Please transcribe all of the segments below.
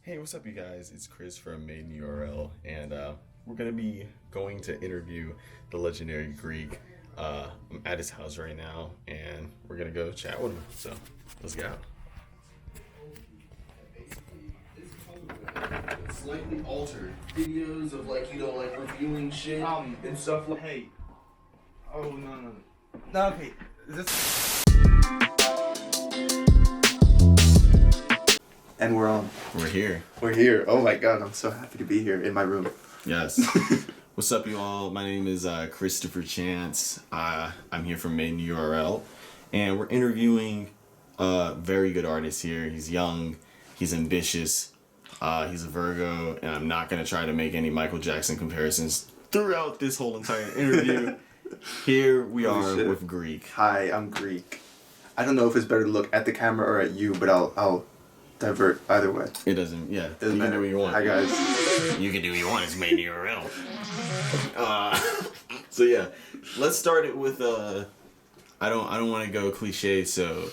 Hey, what's up, you guys? It's Chris from talkintheurl, and we're gonna be going to interview the legendary Greek. I'm at his house right now, and we're gonna go chat with him. So, let's go. Slightly altered videos of reviewing shit and stuff like. Hey. Oh no. Okay. Is this? And we're on. We're here. We're here. Oh my god, I'm so happy to be here in my room. Yes. What's up, you all? My name is Christopher Chance. I'm here from talkintheurl, and we're interviewing a very good artist here. He's young. He's ambitious. He's a Virgo, and I'm not gonna try to make any Michael Jackson comparisons throughout this whole entire interview. Here we are with Greek. Hi, I'm Greek. I don't know if it's better to look at the camera or at you, but I'll divert either way. It doesn't. Yeah, Doesn't you can matter. do what you want. Hi guys. You can do what you want. It's talkintheurl. So yeah, let's start it with I don't want to go cliche. So,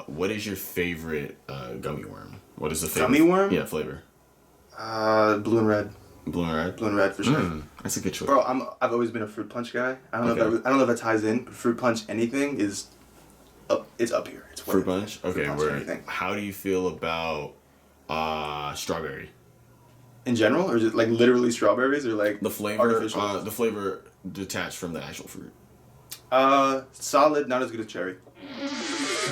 what is your favorite gummy worm? What is the favorite Gummy worm? Yeah, flavor. Blue and red. Blue and red. Blue and red for sure. That's a good choice. Bro, I've always been a fruit punch guy. I don't know if that ties in, but fruit punch anything is up. It's up here. It's Fruit punch. Okay, punch anything. How do you feel about strawberry? In general, or just like literally strawberries, or like The flavor. artificial? The flavor detached from the actual fruit. Solid. Not as good as cherry.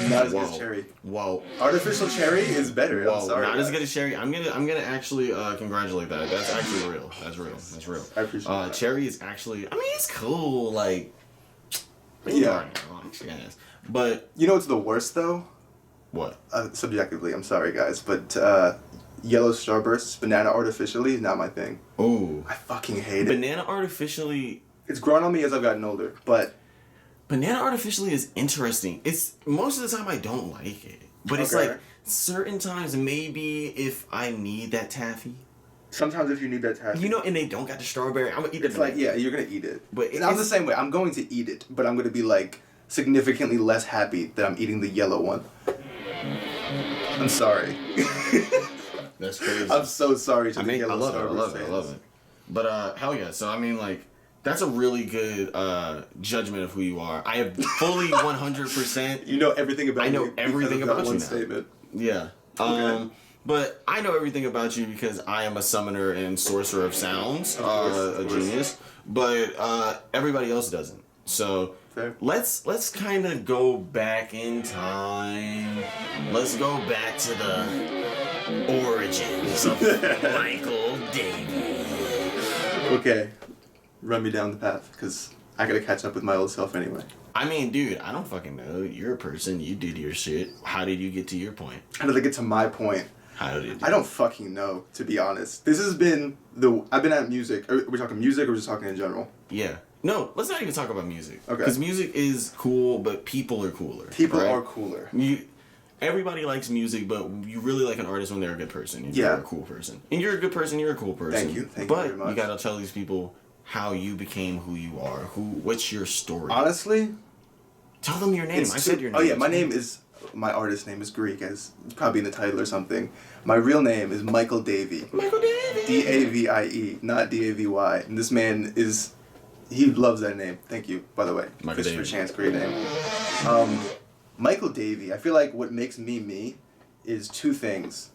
Not as good as cherry. Whoa. Artificial cherry is better. Whoa, I'm sorry. not guys. as good as cherry. I'm gonna actually congratulate that. That's actually real. That's real. That's real. I appreciate that. Cherry is actually. I mean, it's cool. Like. Yeah. Yes. But You know what's the worst though? what? Subjectively, I'm sorry guys, but yellow starbursts, banana artificially is not my thing. Oh. I fucking hate it. Banana artificially. It's grown on me as I've gotten older, but Banana artificially is interesting. It's most of the time I don't like it, but it's Okay. like certain times maybe if I need that taffy. sometimes if you need that taffy, You know, and they don't got the strawberry. I'm gonna eat the it's like, yeah, you're gonna eat it. But And I'm the same way. I'm going to eat it, but I'm gonna be like significantly less happy that I'm eating the yellow one. I'm sorry. That's crazy. I'm so sorry to I the mean, I yellow love it. I Starburst love it. I fans. love it. But hell yeah. So I mean, like, that's a really good judgment of who you are. I have fully 100%. You know everything about I know me everything because of that about you one now. statement. Yeah. Okay. But I know everything about you because I am a summoner and sorcerer of sounds, Of course. genius. But everybody else doesn't. So Fair. let's kind of go back in time. Let's go back to the origins of Michael David. Okay, run me down the path, because I gotta catch up with my old self anyway. I mean, dude, I don't fucking know. You're a person. You did your shit. How did you get to your point? How did I get to my point? How did you do I don't fucking know, to be honest. This has been I've been at music. Are we talking music or just talking in general? Yeah. No, let's not even talk about music. Okay. Because music is cool, but people are cooler. People right? are cooler. Everybody likes music, but you really like an artist when they're a good person. And Yeah. You're a cool person. And you're a good person, you're a cool person. Thank you very But much. you gotta tell these people how you became who you are. What's your story? Honestly, Tell them your name. I said your name. Oh yeah, my artist name is Greek, as it's probably in the title or something. My real name is Michael Davey. Michael David. Davie, not Davy. And this man he loves that name. Thank you, by the way. Michael Christopher Davey. Chance, great name. Michael Davey, I feel like what makes me is two things.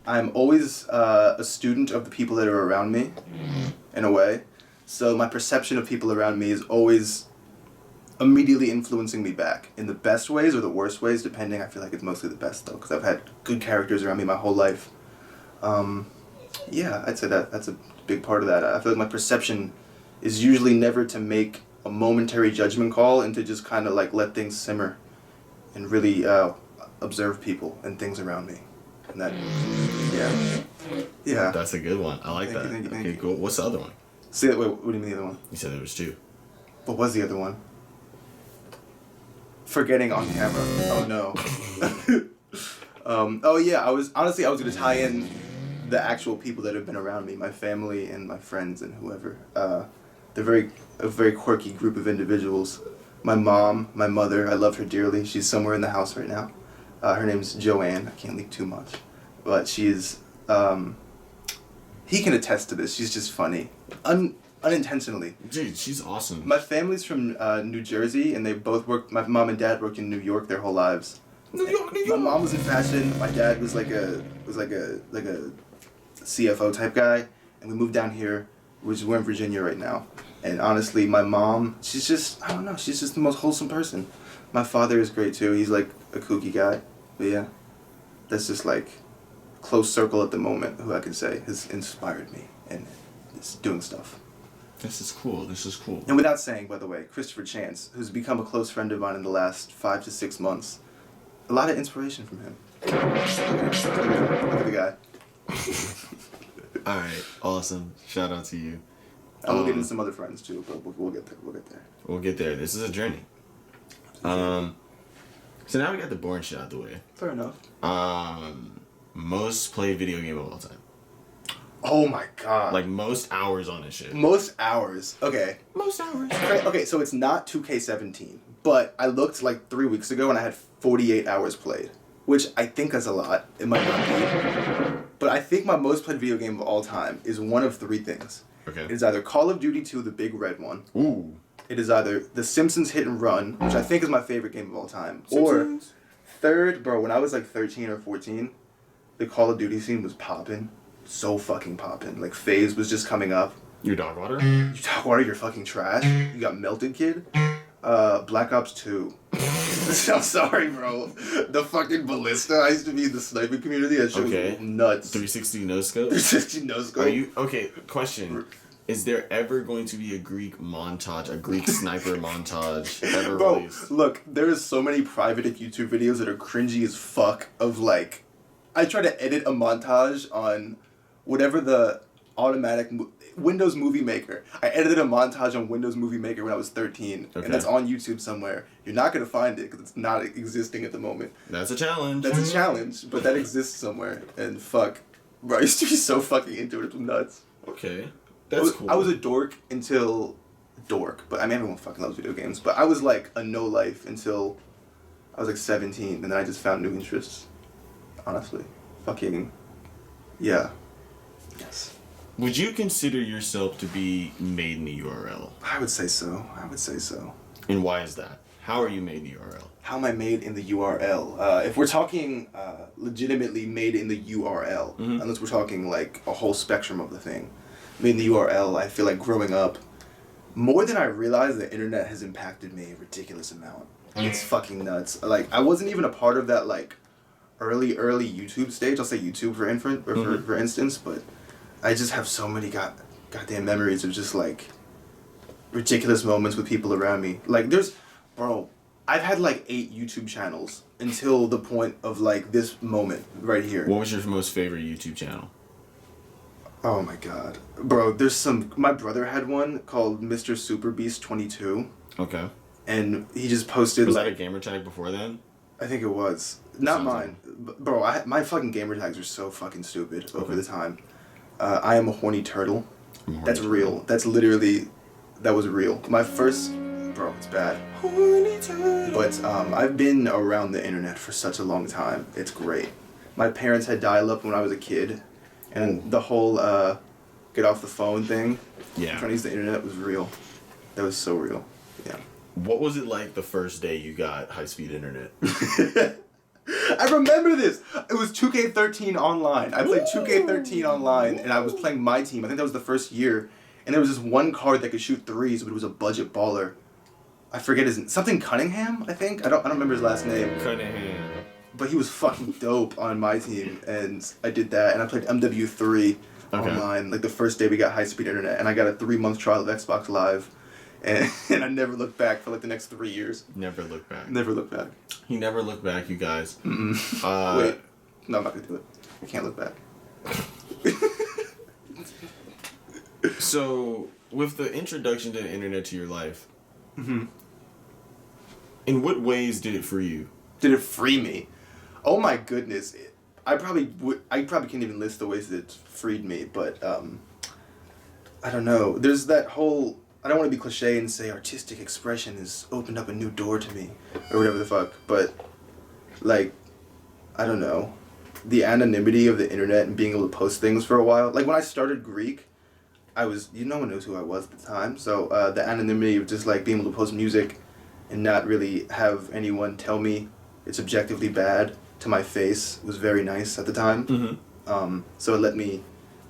I'm always a student of the people that are around me, in a way. So my perception of people around me is always immediately influencing me back in the best ways or the worst ways, depending. I feel like it's mostly the best though, because I've had good characters around me my whole life. Yeah, I'd say that's a big part of that. I feel like my perception is usually never to make a momentary judgment call and to just kind of like let things simmer and really observe people and things around me. And that, yeah. That's a good one. I like that. Thank Okay, you. cool. What's the other one? See, wait, what do you mean the other one? You said there was two. What was the other one? Forgetting on camera. Oh no. Oh yeah, I was gonna tie in the actual people that have been around me, my family and my friends and whoever. They're a very quirky group of individuals. My mom, my mother, I love her dearly. She's somewhere in the house right now. Her name's Joanne. I can't leak too much, but she is he can attest to this. She's just funny, unintentionally. Dude, she's awesome. My family's from New Jersey, and they both worked. My mom and dad worked in New York their whole lives. New York. My mom was in fashion. My dad was like a CFO type guy, and we moved down here. We're in Virginia right now, and honestly, my mom, she's just, I don't know, she's just the most wholesome person. My father is great too. He's like a kooky guy, but yeah, that's just like close circle at the moment who I can say has inspired me and is doing stuff. This is cool. This is cool. And without saying, by the way, Christopher Chance, who's become a close friend of mine in the last 5 to 6 months, a lot of inspiration from him. Look at the guy. All right, awesome. Shout out to you. I will get into some other friends too, but we'll get there. We'll get there. This is a journey. So now we got the boring shit out the way. Fair enough. Most played video game of all time. Oh my god. Like most hours on this shit. Most hours. Okay. Most hours. Okay, so it's not 2K17, but I looked like 3 weeks ago and I had 48 hours played, which I think is a lot. It might not be. But I think my most played video game of all time is one of 3 things. Okay. It is either Call of Duty 2, the big red one. Ooh. It is either The Simpsons Hit and Run, which I think is my favorite game of all time. Simpsons. Or third, bro, when I was like 13 or 14, the Call of Duty scene was popping. So fucking popping. Like FaZe was just coming up. Your dog water? You talk water, you're fucking trash. You got Melted Kid. Black Ops 2. I'm sorry, bro. The fucking ballista. I used to be in the sniping community. That shit was nuts. 360 no scope? 360 no scope. Are you okay? Question: is there ever going to be a Greek montage, a Greek sniper montage ever released? Look, there is so many private YouTube videos that are cringy as fuck. Of like, I try to edit a montage on whatever the automatic Windows Movie Maker. I edited a montage on Windows Movie Maker when I was 13, and that's on YouTube somewhere. You're not gonna find it because it's not existing at the moment. That's a challenge. That's a challenge, but that exists somewhere. And fuck, bro, I used to be so fucking into it. It was nuts. Okay, that's cool. I was a dork until but I mean everyone fucking loves video games. But I was like a no life until I was like 17, and then I just found new interests. Honestly, fucking, yeah. Yes. Would you consider yourself to be made in the URL? I would say so. And why is that? How are you made in the URL? How am I made in the URL? If we're talking legitimately made in the URL, unless we're talking like a whole spectrum of the thing, made in the URL, I feel like growing up, more than I realized, the internet has impacted me a ridiculous amount. It's fucking nuts. Like, I wasn't even a part of that like early YouTube stage. I'll say YouTube for instance, but I just have so many goddamn memories of just like ridiculous moments with people around me. Like I've had like 8 YouTube channels until the point of like this moment right here. What was your most favorite YouTube channel? Oh my god. Bro, my brother had one called Mr. Super Beast 22. Okay. And he just posted Was that a gamer tag before then? I think it was. Not mine. Bro, my fucking gamer tags are so fucking stupid over the time. I am a horny turtle. That's real. That's literally, that was real. My first, bro, it's bad. Horny turtle. But I've been around the internet for such a long time. It's great. My parents had dial-up when I was a kid, and the whole get off the phone thing. Yeah. Trying to use the internet was real. That was so real. Yeah. What was it like the first day you got high-speed internet? I remember this. It was 2K13 online. I played 2K13 online, and I was playing my team. I think that was the first year. And there was this one card that could shoot threes, but it was a budget baller. I forget something Cunningham, I think. I don't remember his last name. Cunningham. But he was fucking dope on my team, and I did that. And I played MW3 online, like the first day we got high-speed internet, and I got a 3-month trial of Xbox Live. And I never looked back for like the next 3 years. Never looked back. Never looked back. He never looked back, you guys. Wait. No, I'm not going to do it. I can't look back. So, with the introduction to the internet to your life, in what ways did it free you? Did it free me? Oh my goodness. I probably can't even list the ways that it freed me, but I don't know. There's that whole... I don't want to be cliche and say artistic expression has opened up a new door to me, or whatever the fuck, but, like, I don't know. the anonymity of the internet and being able to post things for a while. Like when I started Greek, no one knows who I was at the time. So the anonymity of just like being able to post music and not really have anyone tell me it's objectively bad to my face was very nice at the time. Mm-hmm. So it let me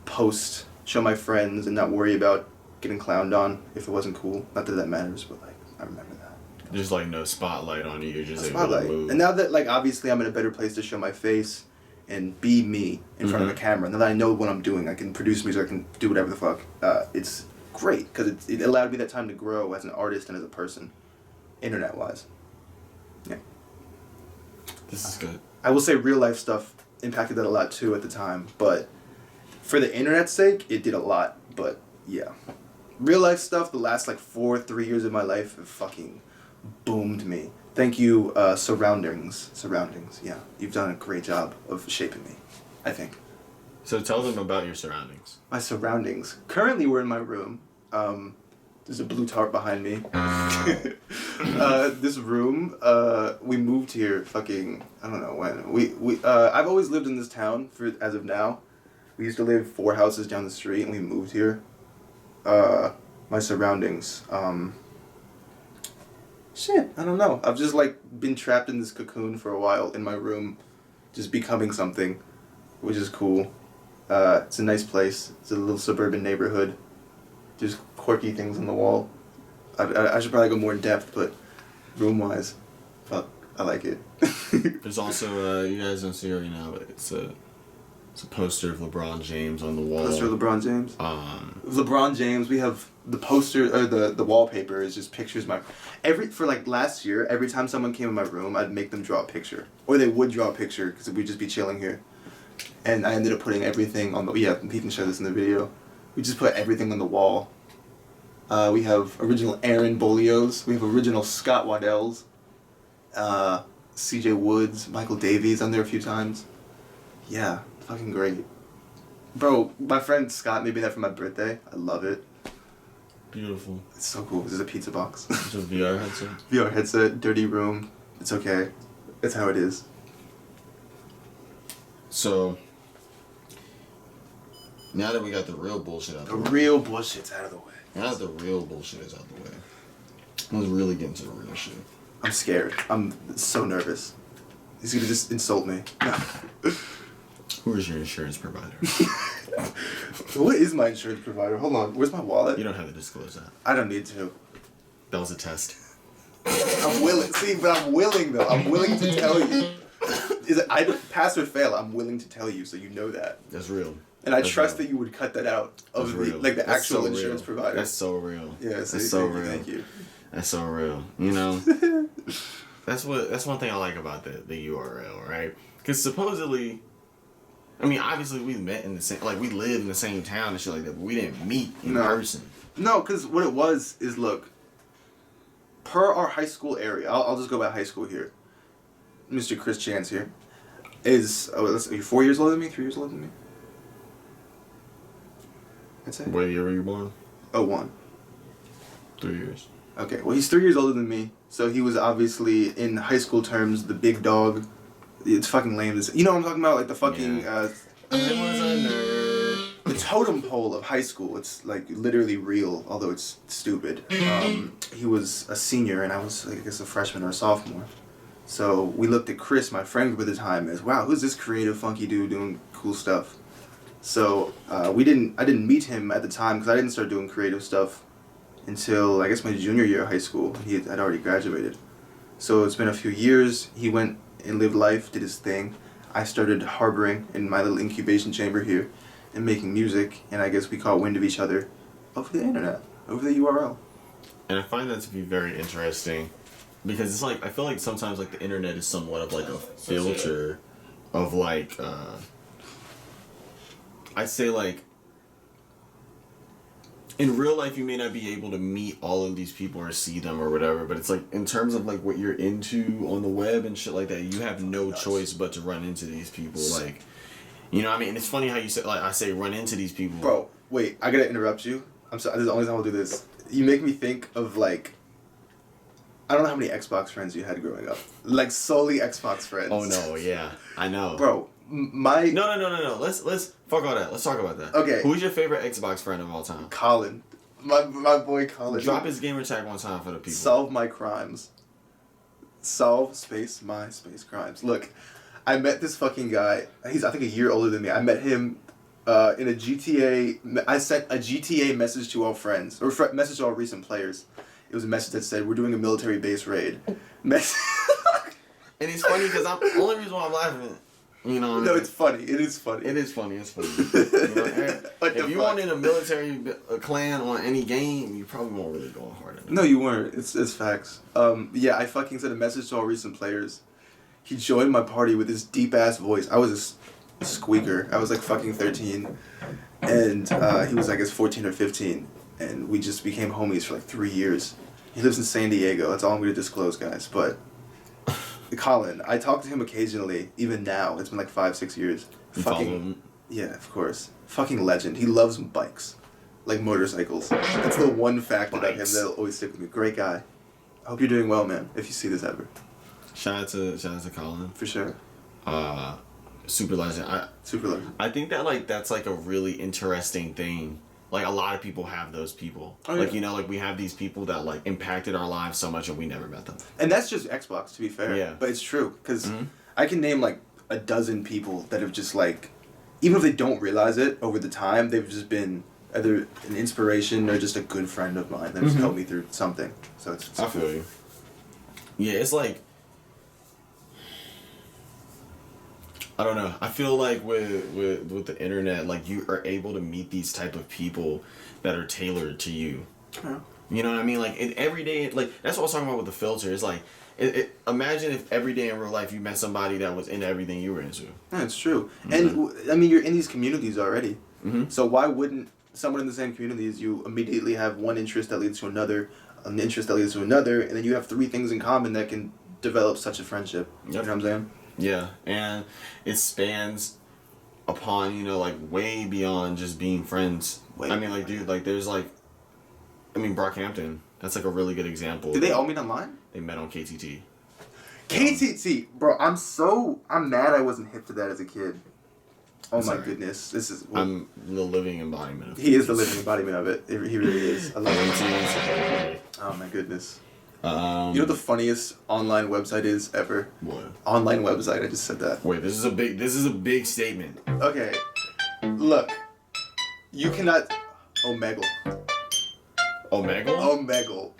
post, show my friends, and not worry about getting clowned on if it wasn't cool. Not that that matters, but like I remember that. There's like no spotlight on you. You're just able Spotlight. to move. And now that like obviously I'm in a better place to show my face and be me in front of a camera. Now that I know what I'm doing, I can produce music, I can do whatever the fuck. It's great because it allowed me that time to grow as an artist and as a person, internet-wise. Yeah. This is good. I will say real life stuff impacted that a lot too at the time, but for the internet's sake, it did a lot. But yeah, real life stuff. The last like 3 years of my life have fucking boomed me. Thank you, surroundings. Yeah, you've done a great job of shaping me, I think. So tell them about your surroundings. My surroundings. Currently, we're in my room. There's a blue tarp behind me. This room, we moved here fucking, I don't know when. I've always lived in this town as of now. We used to live 4 houses down the street and we moved here. My surroundings. Shit, I don't know. I've just like been trapped in this cocoon for a while in my room, just becoming something, which is cool. It's a nice place. It's a little suburban neighborhood. Just quirky things on the wall. I should probably go more in depth, but room-wise, fuck, I like it. There's also, you guys don't see it right now, but it's a poster of LeBron James on the wall. Poster of LeBron James? LeBron James, we have the poster, or the wallpaper is just pictures. For like last year, every time someone came in my room, I'd make them draw a picture. Or they would draw a picture, because we'd just be chilling here. And I ended up putting everything on you can show this in the video. We just put everything on the wall. We have original Aaron Bolio's. We have original Scott Waddell's. CJ Woods, Michael Davies on there a few times. Yeah, fucking great. Bro, my friend Scott made me that for my birthday. I love it. Beautiful. It's so cool. This is a pizza box. It's a VR headset. VR headset, dirty room. It's okay. It's how it is. So, now that we got the real bullshit out The the way. real bullshit's out of the way. Now that the real bullshit is out the way. Let's really get into the real shit. I'm scared. I'm so nervous. He's gonna just insult me. Who is your insurance provider? What is my insurance provider? Hold on. Where's my wallet? You don't have to disclose that. I don't need to. That was a test. I'm willing. See, but I'm willing though. I'm willing to tell you. Pass or fail? I'm willing to tell you, so you know that. That's real. And I That's trust real. that you would cut that out of That's the real. the That's actual so insurance real. provider. That's so real. Yeah, see, that's so thank you, real. Thank you. That's so real. You know, that's one thing I like about the URL, right? Because supposedly, I mean, obviously we met in the same, like we live in the same town and shit like that, but we didn't meet in person. No, because what it was is, look, per our high school area, I'll just go by high school here. Mr. Chris Chance here is, are you 4 years older than me? 3 years older than me? I'd say. What year were you born? 01. 3 years. Okay, well, he's 3 years older than me, so he was obviously, in high school terms, the big dog. It's fucking lame. You know what I'm talking about? Like the fucking, I was a nerd. the totem pole of high school. It's like literally real, although it's stupid. He was a senior and I was, I guess, a freshman or a sophomore. So we looked at Chris, my friend group at the time, as, wow, who's this creative, funky dude doing cool stuff? So I didn't meet him at the time because I didn't start doing creative stuff until, I guess, my junior year of high school. He had already graduated. So it's been a few years. He went and lived life, did his thing. I started harboring in my little incubation chamber here and making music, and I guess we caught wind of each other over the internet, over the URL. And I find that to be very interesting because it's like, I feel like sometimes like the internet is somewhat of like a filter of like, I'd say like, in real life you may not be able to meet all of these people or see them or whatever, but it's like in terms of like what you're into on the web and shit like that, you have no choice but to run into these people. Like, you know what I mean? And it's funny how you say, like, I say run into these people. Bro, wait, I gotta interrupt you. I'm sorry, this is the only time I'll do this. You make me think of like, I don't know how many Xbox friends you had growing up. Like solely Xbox friends. Oh no, yeah, I know. Bro, My No. Let's fuck all that. Let's talk about that. Okay. Who's your favorite Xbox friend of all time? Colin, my boy Colin. Drop his gamer tag one time for the people. Solve my crimes. Solve space my space crimes. Look, I met this fucking guy. He's I think a year older than me. I met him in a GTA. I sent a GTA message to all friends or message to all recent players. It was a message that said, "We're doing a military base raid." And it's funny because the only reason why I'm laughing, you know. No, it's funny. It is funny. It is funny. It's funny. You know, if you wanted a military clan on any game, you probably won't really go hard at it. No, you weren't. It's facts. Yeah, I fucking sent a message to all recent players. He joined my party with his deep ass voice. I was a squeaker. I was like fucking 13, and he was like 14 or 15, and we just became homies for like 3 years. He lives in San Diego. That's all I'm gonna disclose, guys. But Colin, I talk to him occasionally. Even now, it's been like 5-6 years. You follow him? Yeah, of course. Fucking legend. He loves bikes, like motorcycles. That's the one fact about him that'll always stick with me. Great guy. I hope you're doing well, man. If you see this ever. Shout out to Colin. For sure. Super legend. Super legend. I think that that's like a really interesting thing. Like a lot of people have those people. Oh, like yeah. you know, like we have these people that like impacted our lives so much and we never met them. And that's just Xbox, to be fair. Yeah. But it's true because I can name like a dozen people that have just like, even if they don't realize it over the time, they've just been either an inspiration or just a good friend of mine that has helped me through something. So it's I feel you. Yeah, it's like I don't know. I feel like with the internet, like you are able to meet these type of people that are tailored to you. Yeah. You know what I mean? Like every day, like that's what I was talking about with the filter. It's like, imagine if every day in real life you met somebody that was into everything you were into. Yeah, it's true. And I mean, you're in these communities already. So why wouldn't someone in the same community as you immediately have one interest that leads to another, an interest that leads to another, and then you have 3 things in common that can develop such a friendship. Yep. You know what I'm saying? Yeah, and it spans upon, you know, like way beyond just being friends. I mean, like, dude, like there's like, I mean, Brockhampton. That's like a really good example. Did they all meet online? They met on KTT. KTT, bro. I'm mad I wasn't hip to that as a kid. Oh my Sorry. goodness, this is. I'm the living embodiment of He is the living embodiment of it. He really is. I love it. it. Oh my goodness. You You know what the funniest online website is ever? What? Online website. I just said that. Wait, this is a big statement. Okay. Look. You cannot. Omegle. Omegle? Omegle.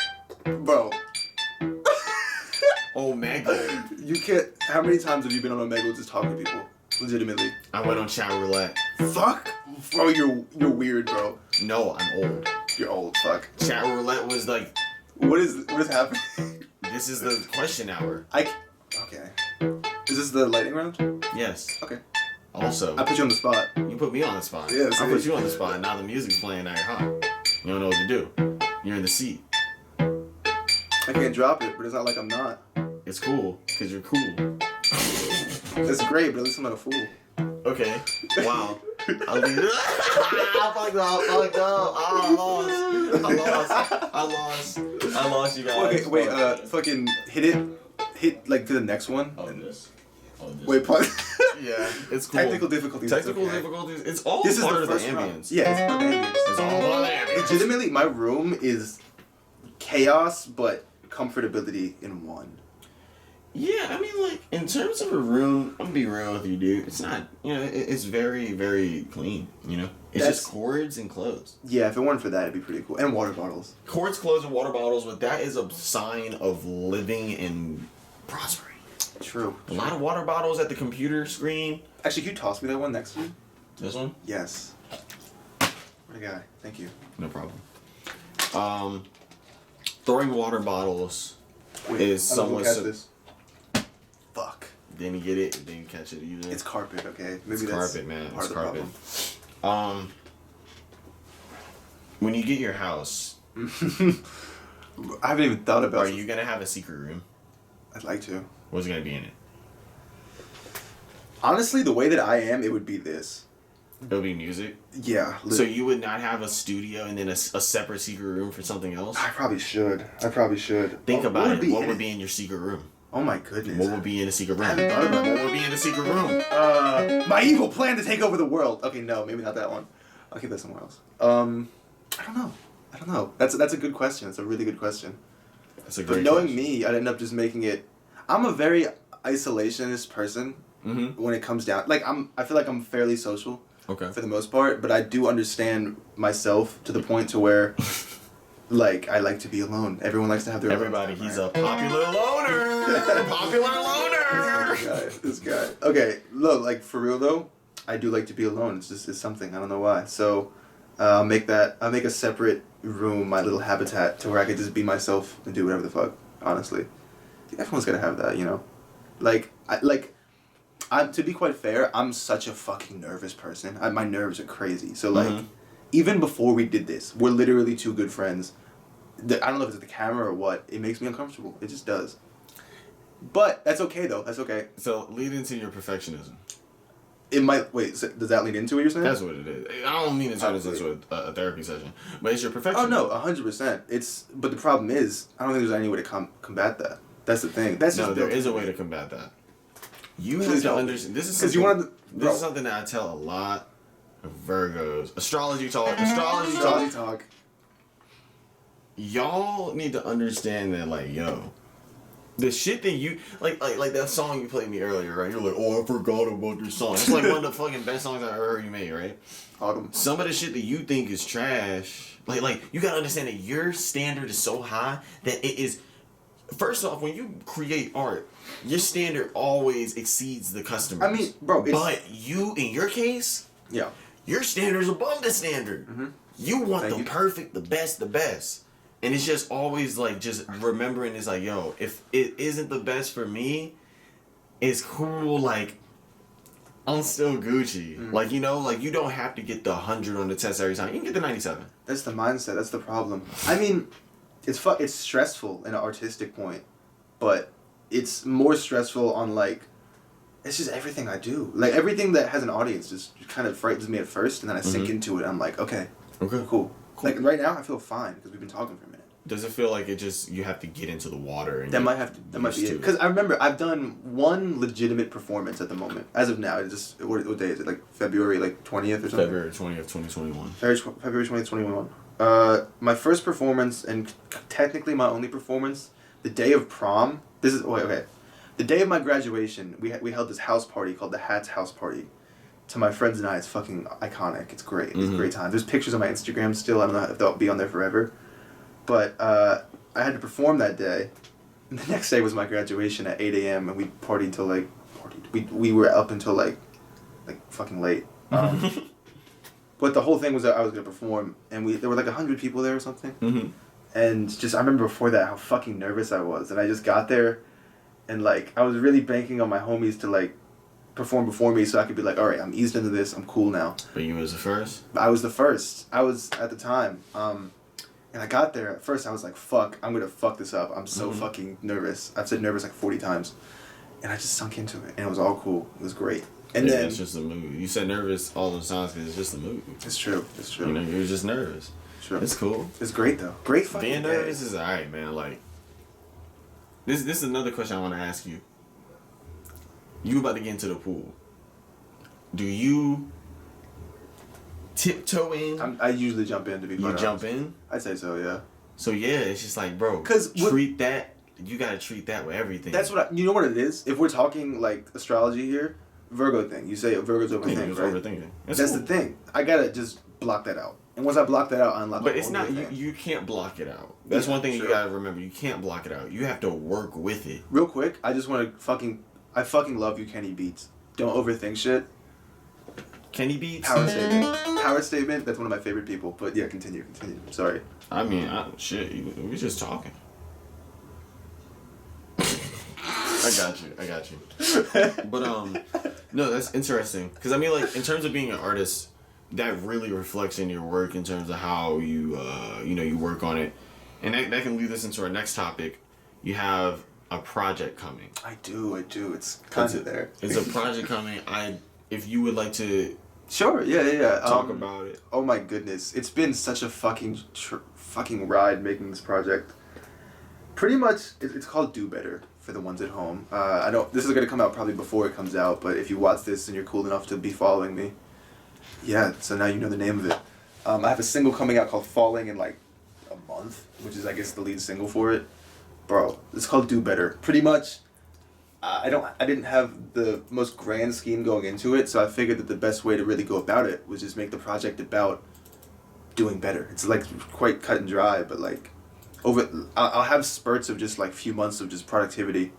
Bro. Omegle. You can't. How many times have you been on Omegle just talking to people? Legitimately. I went on chat roulette. Fuck. Bro, you're weird, bro. No, I'm old. You're old. Fuck. Chat roulette was like, What is happening? this is the question hour. Okay. Is this the lightning round? Yes. Okay. Also, I put you on the spot. you put me on the spot. Yeah, I put you on the spot. Now the music's playing now you're hot. You don't know what to do. You're in the seat. I can't drop it, but it's not like I'm not. It's cool, because you're cool. That's great, but at least I'm not a fool. Okay. Wow. I'll leave it. I fucked up. I lost you guys. Okay, wait, fucking hit like to the next one. Oh, this. Wait, pause. Yeah, it's cool. Technical difficulties. Technical okay. difficulties. It's all This is part the of the first ambience. round. Yeah, it's part of the ambience. It's all part of the ambience. Legitimately, my room is chaos, but comfortability in one. Yeah, I mean, like, in terms of a room, I'm gonna be real with you, dude. It's not, you know, it's very, very clean, you know? It's just cords and clothes. Yeah, if it weren't for that, it'd be pretty cool. And water bottles. Cords, clothes, and water bottles, but that is a sign of living and prospering. True. A lot of water bottles at the computer screen. Actually, can you toss me that one next to you? This one? Yes. What a guy. Thank you. No problem. Throwing water bottles is somewhat... This. Fuck. Then you get it, then you catch it either. It's carpet, okay? Maybe It's that's carpet, man. part It's of the carpet. problem. When you get your house, I haven't even thought about are you gonna have a secret room? I'd like to. What's gonna be in it? Honestly, the way that I am, it would be this. It'll be music. Yeah. So you would not have a studio and then a separate secret room for something else? I probably should. Think about what it. What in would be in your secret room? Oh my goodness. What would be in the secret room? I haven't thought about that. What would be in the secret room? My evil plan to take over the world. Okay, no, maybe not that one. I'll keep that somewhere else. I don't know. That's a good question. It's a really good question. That's a great But knowing question. me, I'd end up just making it. I'm a very isolationist person when it comes down. Like I feel like I'm fairly social. Okay. For the most part, but I do understand myself to the point to where, like, I like to be alone. Everyone likes to have their. Everybody, alone time, he's right? a popular loner. Popular loner. This guy. Okay, look, like for real though, I do like to be alone. It's something I don't know why. So, I'll make a separate room my little habitat to where I could just be myself and do whatever the fuck. Honestly, everyone's gotta have that, you know. To be quite fair, I'm such a fucking nervous person. My nerves are crazy. So like, even before we did this, we're literally two good friends. I don't know if it's the camera or what. It makes me uncomfortable. It just does. But that's okay though. That's okay. So lead into your perfectionism. It might wait. So does that lead into what you're saying? That's what it is. I don't mean to turn this into a therapy session, but it's your perfectionism. Oh no, 100%. But the problem is, I don't think there's any way to combat that. That's the thing. That's just there is a way to combat that. You have Please to don't. understand. This is Because something, you wanted. this is something that I tell a lot of Virgos. Astrology talk. Astrology talk. Y'all need to understand that, like, yo, the shit that you like that song you played me earlier, right? You're like, oh, I forgot about this song. It's like one of the fucking best songs I ever heard you made, right? Autumn. Some of the shit that you think is trash, like you gotta understand that your standard is so high that it is. First off, when you create art, your standard always exceeds the customer's. I mean, bro, but you, in your case, yeah, your standard is above the standard. Mm-hmm. You want Thank the you. perfect, the best. And it's just always like, just remembering it's like, yo, if it isn't the best for me, it's cool, like, I'm still Gucci. Mm. Like, you know, like, you don't have to get the 100 on the test every time. You can get the 97. That's the mindset. That's the problem. I mean, it's stressful in an artistic point, but it's more stressful on like, it's just everything I do. Like everything that has an audience just kind of frightens me at first, and then I sink into it. And I'm like, okay, cool. Like right now, I feel fine because we've been talking for a minute. Does it feel like you have to get into the water? And That might be it. Because I remember I've done one legitimate performance at the moment. As of now, it's just what day is it? Like February 20th or something. February 20th, 2021. February 20th, 2021. My first performance and technically my only performance, the day of prom. The day of my graduation, we held this house party called the Hats House Party. To my friends and I, it's fucking iconic. It's great. It's a great time. There's pictures on my Instagram still. I don't know if they'll be on there forever. But I had to perform that day. And the next day was my graduation at 8 a.m. and we partied till we were up until like fucking late. But the whole thing was that I was gonna perform, and there were like 100 people there or something. Mm-hmm. And just I remember before that how fucking nervous I was, and I just got there, and like I was really banking on my homies to like perform before me so I could be like, all right, I'm eased into this, I'm cool now. But you was the first? I was the first. I was at the time. And I got there, at first I was like, fuck, I'm gonna fuck this up. I'm so fucking nervous. I've said nervous like 40 times. And I just sunk into it, and it was all cool. It was great. And then it's just a mood. You said nervous all those times because it's just a mood. It's true. You know, you're just nervous. True. It's cool. It's great though. Great fucking Being day. nervous is alright, man. Like, this is another question I want to ask you. You about to get into the pool. Do you tiptoe in? I usually jump in to be quite honest. jump in? I'd say so, yeah. So yeah, it's just like, bro, you gotta treat that with everything. That's what you know what it is? If we're talking like astrology here, Virgo thing. You say Virgo's overthinking, right? Overthinking. That's cool. the thing. I gotta just block that out. And once I block that out, I unlock. But it's not you can't block it out. That's one thing you gotta remember. You can't block it out. You have to work with it. Real quick, I just want to I fucking love you, Kenny Beats. Don't overthink shit. Kenny Beats? Power statement. That's one of my favorite people. But yeah, continue. Sorry. I mean, we're just talking. I got you. But no, that's interesting. Because I mean, like, in terms of being an artist, that really reflects in your work in terms of how you you work on it, and that can lead us into our next topic. You have a project coming. I do. It's kind of there. It's a project coming. If you would like to. Sure. Yeah. Talk about it. Oh my goodness, it's been such a fucking ride making this project. Pretty much, it's called Do Better for the ones at home. I don't. This is gonna come out probably before it comes out, but if you watch this and you're cool enough to be following me, yeah. So now you know the name of it. I have a single coming out called Falling in like a month, which is I guess the lead single for it. Bro, it's called Do Better. Pretty much, I didn't have the most grand scheme going into it, so I figured that the best way to really go about it was just make the project about doing better. It's like quite cut and dry, but like I'll have spurts of just like few months of just productivity,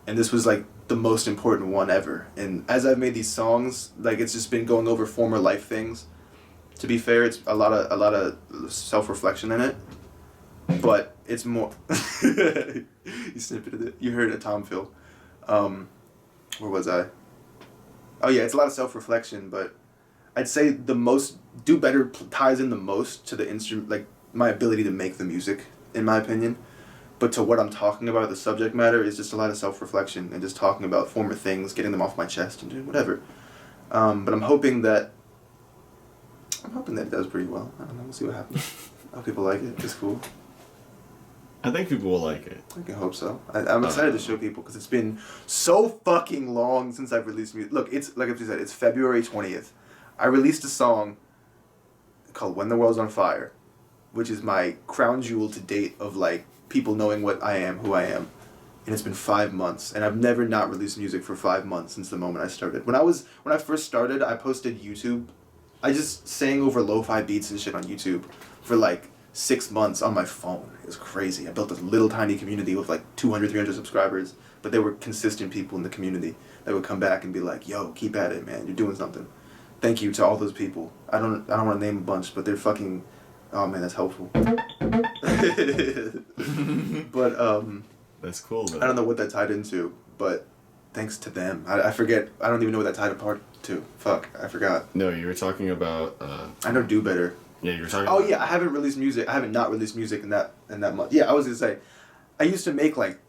and this was like the most important one ever. And as I've made these songs, like it's just been going over former life things. To be fair, it's a lot of self-reflection in it, but it's more. You snippeted it. You heard a Tom Phil. Where was I? Oh yeah, it's a lot of self-reflection, but I'd say the most Do Better ties in the most to the instrument, like my ability to make the music, in my opinion. But to what I'm talking about, the subject matter is just a lot of self-reflection and just talking about former things, getting them off my chest and doing whatever. But I'm hoping that it does pretty well. I don't know. We'll see what happens. I hope people like it. It's cool. I think people will like it. I can hope so. I'm excited to show people because it's been so fucking long since I've released music. Look, it's like I said, it's February 20th. I released a song called When the World's on Fire, which is my crown jewel to date of like people knowing what I am, who I am. And it's been 5 months, and I've never not released music for 5 months since the moment I started. When I first started, I posted YouTube. I just sang over lo-fi beats and shit on YouTube for like 6 months on my phone. It was crazy. I built a little tiny community with like 200, 300 subscribers, but they were consistent people in the community that would come back and be like, yo, keep at it, man. You're doing something. Thank you to all those people. I don't want to name a bunch, but they're fucking, oh man, that's helpful. But, that's cool, though. I don't know what that tied into, but thanks to them. I forget. I don't even know what that tied apart to. Fuck, I forgot. No, you were talking about... I know Do Better. Yeah, you were talking Oh about... yeah, I haven't not released music in that month. Yeah, I was gonna say, I used to make like,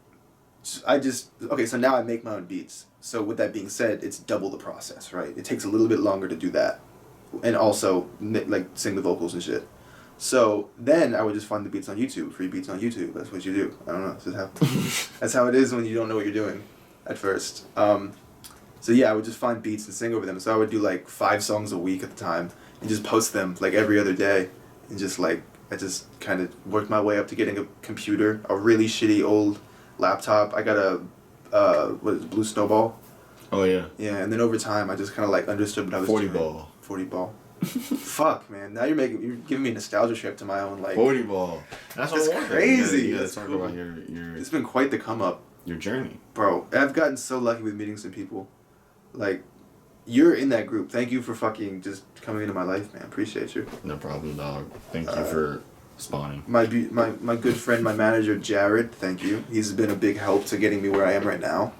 so now I make my own beats. So with that being said, it's double the process, right? It takes a little bit longer to do that, and also like sing the vocals and shit. So then I would just find the beats on YouTube, free beats on YouTube. That's what you do. I don't know. That's how it is when you don't know what you're doing at first. So yeah, I would just find beats and sing over them. So I would do like 5 songs a week at the time and just post them like every other day. And just like, I just kind of worked my way up to getting a computer, a really shitty old laptop. I got a, Blue Snowball. Oh yeah. Yeah, and then over time I just kind of like understood what I was 40 doing. ball. 40 ball. Fuck, man. Now you're giving me a nostalgia trip to my own like. 40 ball. That's crazy. You gotta That's talk cool. about your. It's been quite the come up, your journey, bro. I've gotten so lucky with meeting some people. Like, you're in that group. Thank you for fucking just coming into my life, man. Appreciate you. No problem, dog. Thank you for spawning. My good friend, my manager Jared. Thank you. He's been a big help to getting me where I am right now.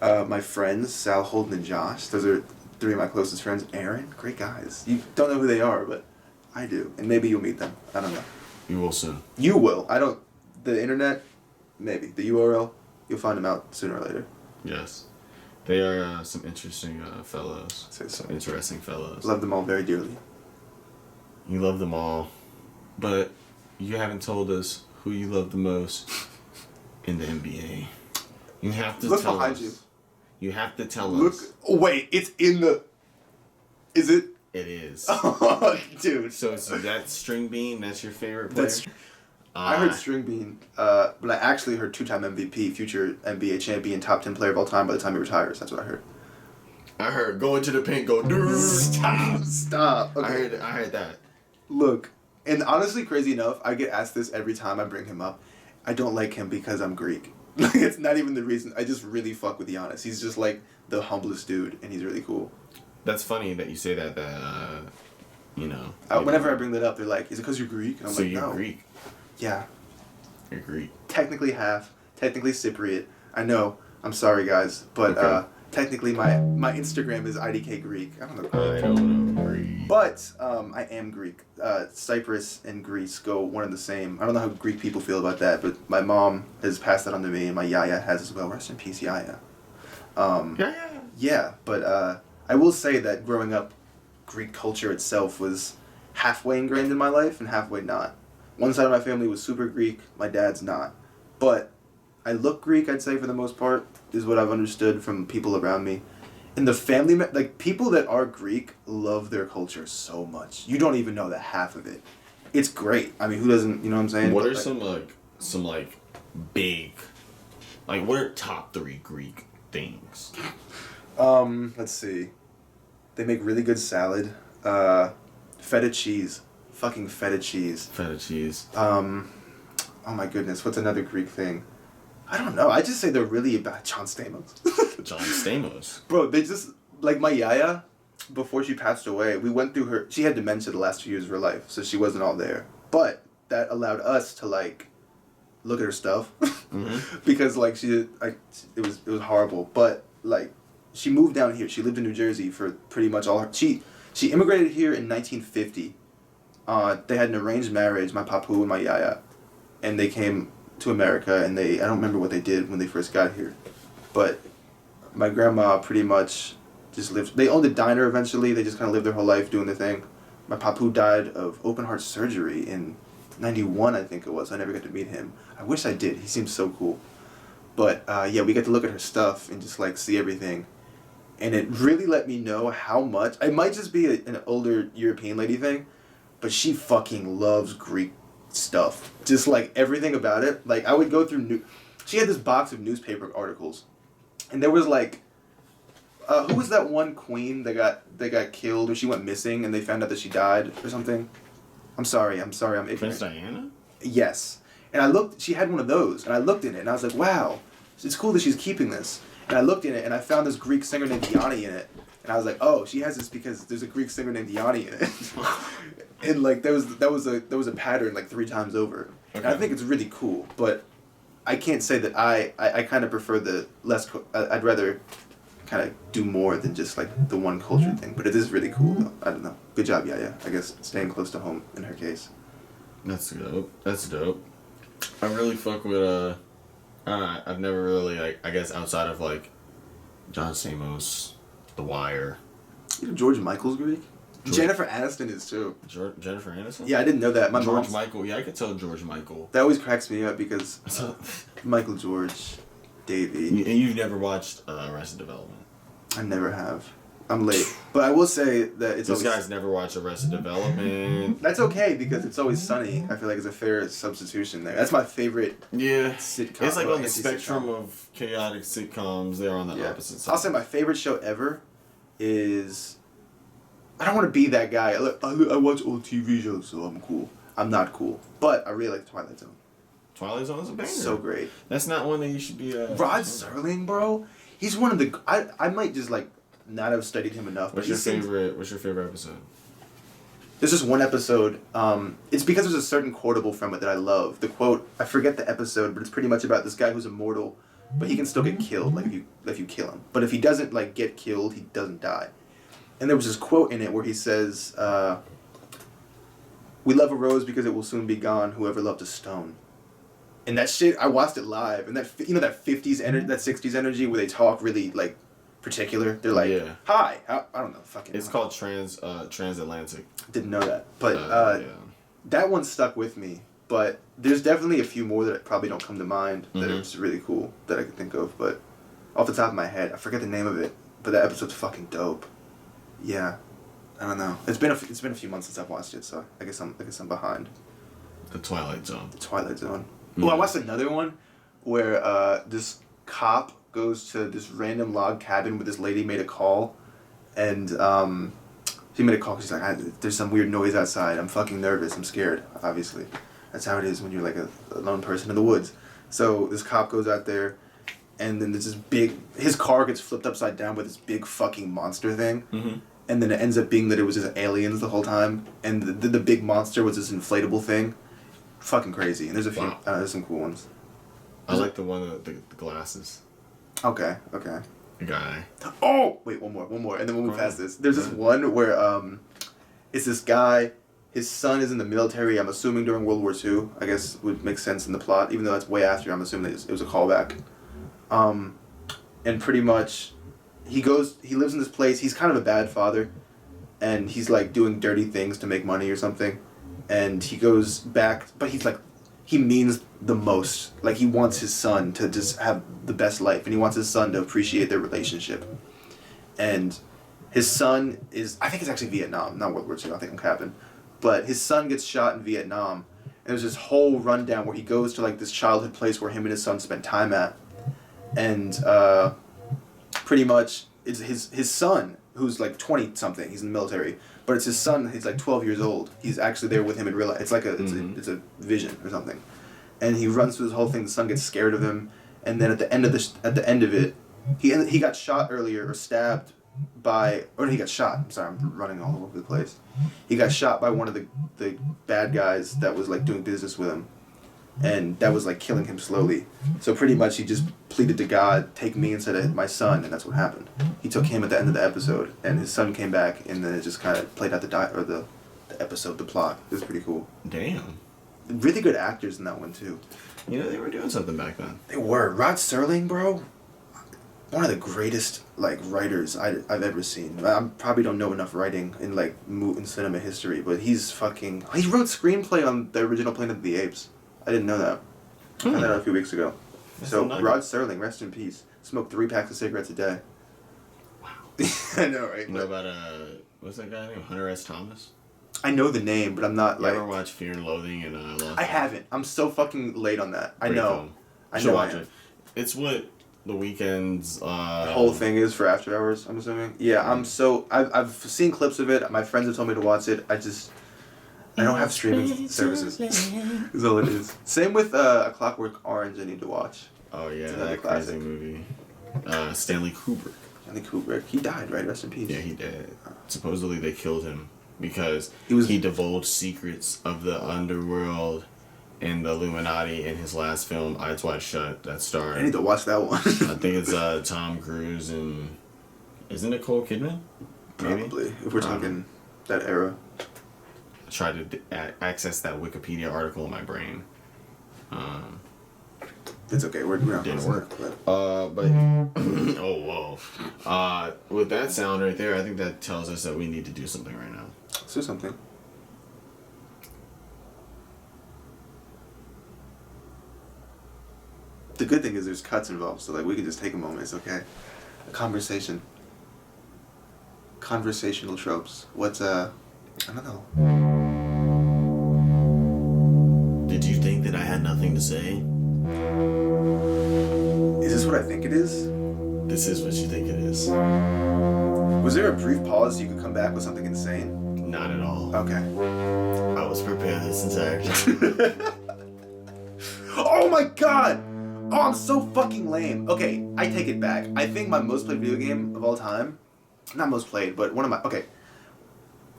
My friends Sal, Holden, and Josh. Those are 3 of my closest friends. Aaron, great guys. You don't know who they are, but I do, and maybe you'll meet them. I don't know. You will soon. You will. I don't. The internet, maybe the URL. You'll find them out sooner or later. Yes, they are some interesting fellows. Say so. Some interesting fellows. Love them all very dearly. You love them all, but you haven't told us who you love the most in the NBA. You have to Look tell behind us. you. You have to tell Look. us. Oh, wait, it's in the. Is it? It is. Oh, dude. So that String Bean, that's your favorite player? I heard String Bean, but I actually heard 2-time MVP, future NBA champion, top 10 player of all time by the time he retires. That's what I heard. I heard go into the paint, go Stop. Okay. I heard that. Look, and honestly, crazy enough, I get asked this every time I bring him up. I don't like him because I'm Greek. Like, it's not even the reason. I just really fuck with Giannis. He's just like the humblest dude, and he's really cool. That's funny that you say that. Whenever I bring that up, they're like, "Is it because you're Greek?" And I'm so like, you're "No." Greek. Yeah. You're Greek. Technically half. Technically Cypriot. I know. I'm sorry, guys, but Okay. technically my Instagram is IDK Greek. I don't know. I don't agree. But I am Greek. Cyprus and Greece go one and the same. I don't know how Greek people feel about that, but my mom has passed that on to me, and my yaya has as well. Rest in peace, yaya. Yeah, but I will say that growing up, Greek culture itself was halfway ingrained in my life and halfway not. One side of my family was super Greek. My dad's not. but I look Greek, I'd say, for the most part, is what I've understood from people around me. And the family, like, people that are Greek love their culture so much. You don't even know the half of it. It's great. I mean, who doesn't, you know what I'm saying? What But, are some big, like, what are top 3 Greek things? Let's see. They make really good salad. Feta cheese. Fucking feta cheese. Feta cheese. Oh my goodness, what's another Greek thing? I don't know. I just say they're really about John Stamos. John Stamos. Bro, they just, like my yaya, before she passed away, we went through she had dementia the last 2 years of her life, so she wasn't all there. But that allowed us to, like, look at her stuff. Because, like, it was horrible. But, like, she moved down here. She lived in New Jersey for pretty much all her, she immigrated here in 1950. They had an arranged marriage, my papu and my yaya. And they came to America, and I don't remember what they did when they first got here. But my grandma pretty much just lived, they owned a diner eventually, they just kind of lived their whole life doing their thing. My papu died of open heart surgery in 91, I think it was. I never got to meet him. I wish I did, he seems so cool. But yeah, we got to look at her stuff and just, like, see everything. And it really let me know how much, it might just be an older European lady thing, but she fucking loves Greek stuff. Just, like, everything about it. Like, I would go through she had this box of newspaper articles, and there was, like, who was that one queen that got killed, or she went missing and they found out that she died or something? I'm sorry, I'm ignorant. Prince Diana? Yes. And she had one of those, and I looked in it, and I was like, wow, it's cool that she's keeping this. And I looked in it, and I found this Greek singer named Yanni in it. And I was like, oh, she has this because there's a Greek singer named Yanni in it. And, like, there was a pattern, like, 3 times over. Okay. And I think it's really cool, but I can't say that I kind of prefer the less, I'd rather kind of do more than just, like, the one culture thing. But it is really cool, though. I don't know. Good job, Yaya. I guess staying close to home in her case. That's dope. I really fuck with, I've never really, like, I guess outside of, like, John Stamos, The Wire. You know George Michael's Greek? Jennifer Aniston is too. Jennifer Aniston? Yeah, I didn't know that. George Michael. Yeah, I could tell George Michael. That always cracks me up because Michael George, Davey. And you've never watched Arrested Development? I never have. I'm late. But I will say that it's Those guys never watch Arrested Development. That's okay because It's Always Sunny. I feel like it's a fair substitution there. That's my favorite sitcom. It's like on the spectrum of chaotic sitcoms. They're on the opposite side. I'll say my favorite show ever is... I don't want to be that guy. I watch old TV shows, so I'm cool. I'm not cool. But I really like Twilight Zone. Twilight Zone is a banger. So great. That's not one that you should be... Rod Serling, bro. He's one of the... I might just, like, not have studied him enough. What's your favorite episode? There's just one episode. It's because there's a certain quotable from it that I love. The quote, I forget the episode, but it's pretty much about this guy who's immortal, but he can still get killed, like, if you kill him. But if he doesn't, like, get killed, he doesn't die. And there was this quote in it where he says, we love a rose because it will soon be gone, whoever loved a stone. And that shit, I watched it live, and that 50s energy, that 60s energy where they talk really, like, particular. They're like, hi, I don't know, fucking... It's called Transatlantic. Didn't know that. But that one stuck with me. But there's definitely a few more that probably don't come to mind that are just really cool that I can think of. But off the top of my head, I forget the name of it. But that episode's fucking dope. Yeah, I don't know. It's been a few months since I've watched it, so I guess I'm behind. The Twilight Zone. Oh, I watched another one where this cop goes to this random log cabin where this lady made a call, and she made a call because she's like, there's some weird noise outside. I'm fucking nervous. I'm scared. Obviously, that's how it is when you're like a lone person in the woods. So this cop goes out there. And then there's this his car gets flipped upside down with this big fucking monster thing. Mm-hmm. And then it ends up being that it was just aliens the whole time. And the big monster was this inflatable thing. Fucking crazy. And there's a few, there's some cool ones. I like the one with the glasses. Okay. The guy. Oh! Wait, one more. And then we'll move past this. There's this one where, it's this guy, his son is in the military, I'm assuming during World War II. I guess would make sense in the plot. Even though that's way after, I'm assuming that it was a callback. And pretty much, he lives in this place, he's kind of a bad father, and he's, like, doing dirty things to make money or something, and he goes back, but he's he means the most. Like, he wants his son to just have the best life, and he wants his son to appreciate their relationship. And his son is, I think it's actually Vietnam, not World War II, I think I'm capping. But his son gets shot in Vietnam, and there's this whole rundown where he goes to, like, this childhood place where him and his son spent time at. And pretty much, it's his son, who's like 20-something, he's in the military, but it's his son, he's like 12 years old. He's actually there with him in real life. It's like it's a vision or something. And he runs through this whole thing, the son gets scared of him, and then at the end of it, he got shot earlier, or stabbed by, or he got shot, I'm sorry, I'm running all over the place. He got shot by one of the bad guys that was like doing business with him. And that was like killing him slowly. So pretty much he just pleaded to God, take me instead of my son, and that's what happened. He took him at the end of the episode, and his son came back, and then it just kind of played out the episode, the plot. It was pretty cool. Damn. Really good actors in that one too. You know, they were doing something back then. They were. Rod Serling, bro. One of the greatest like writers I've ever seen. I probably don't know enough writing in like in cinema history, but he wrote screenplay on the original Planet of the Apes. I didn't know that. I found that out a few weeks ago. That's so Rod Serling, rest in peace. Smoked 3 packs of cigarettes a day. Wow. I know, right? You know about what's that guy named? Hunter S. Thomas? I know the name, but I'm not you ever watch Fear and Loathing and Lost? I haven't. I'm so fucking late on that. I know. Film. I know. Watch it. It's what The Weeknd's whole thing is for After Hours, I'm assuming. Yeah, I've seen clips of it. My friends have told me to watch it. I don't have streaming services. Is all it is. Same with A Clockwork Orange. I need to watch. Oh yeah, that crazy movie. Stanley Kubrick. Stanley Kubrick. He died, right? Rest in peace. Yeah, he did. Supposedly they killed him because he divulged secrets of the underworld and the Illuminati in his last film, Eyes Wide Shut. That starred. I need to watch that one. I think it's Tom Cruise and isn't it Nicole Kidman? Maybe? Probably, if we're talking that era. I tried to access that Wikipedia article in my brain. It's okay. We're didn't work. But oh whoa. With that sound right there, I think that tells us that we need to do something right now. Let's do something. The good thing is there's cuts involved, so like we can just take a moment. It's okay. A conversation. Conversational tropes. What's I don't know. Did you think that I had nothing to say? Is this what I think it is? This is what you think it is. Was there a brief pause so you could come back with something insane? Not at all. Okay. I was prepared this entire time. Oh my god! Oh, I'm so fucking lame. Okay, I take it back. I think my most played video game of all time, not most played, but one of my, okay.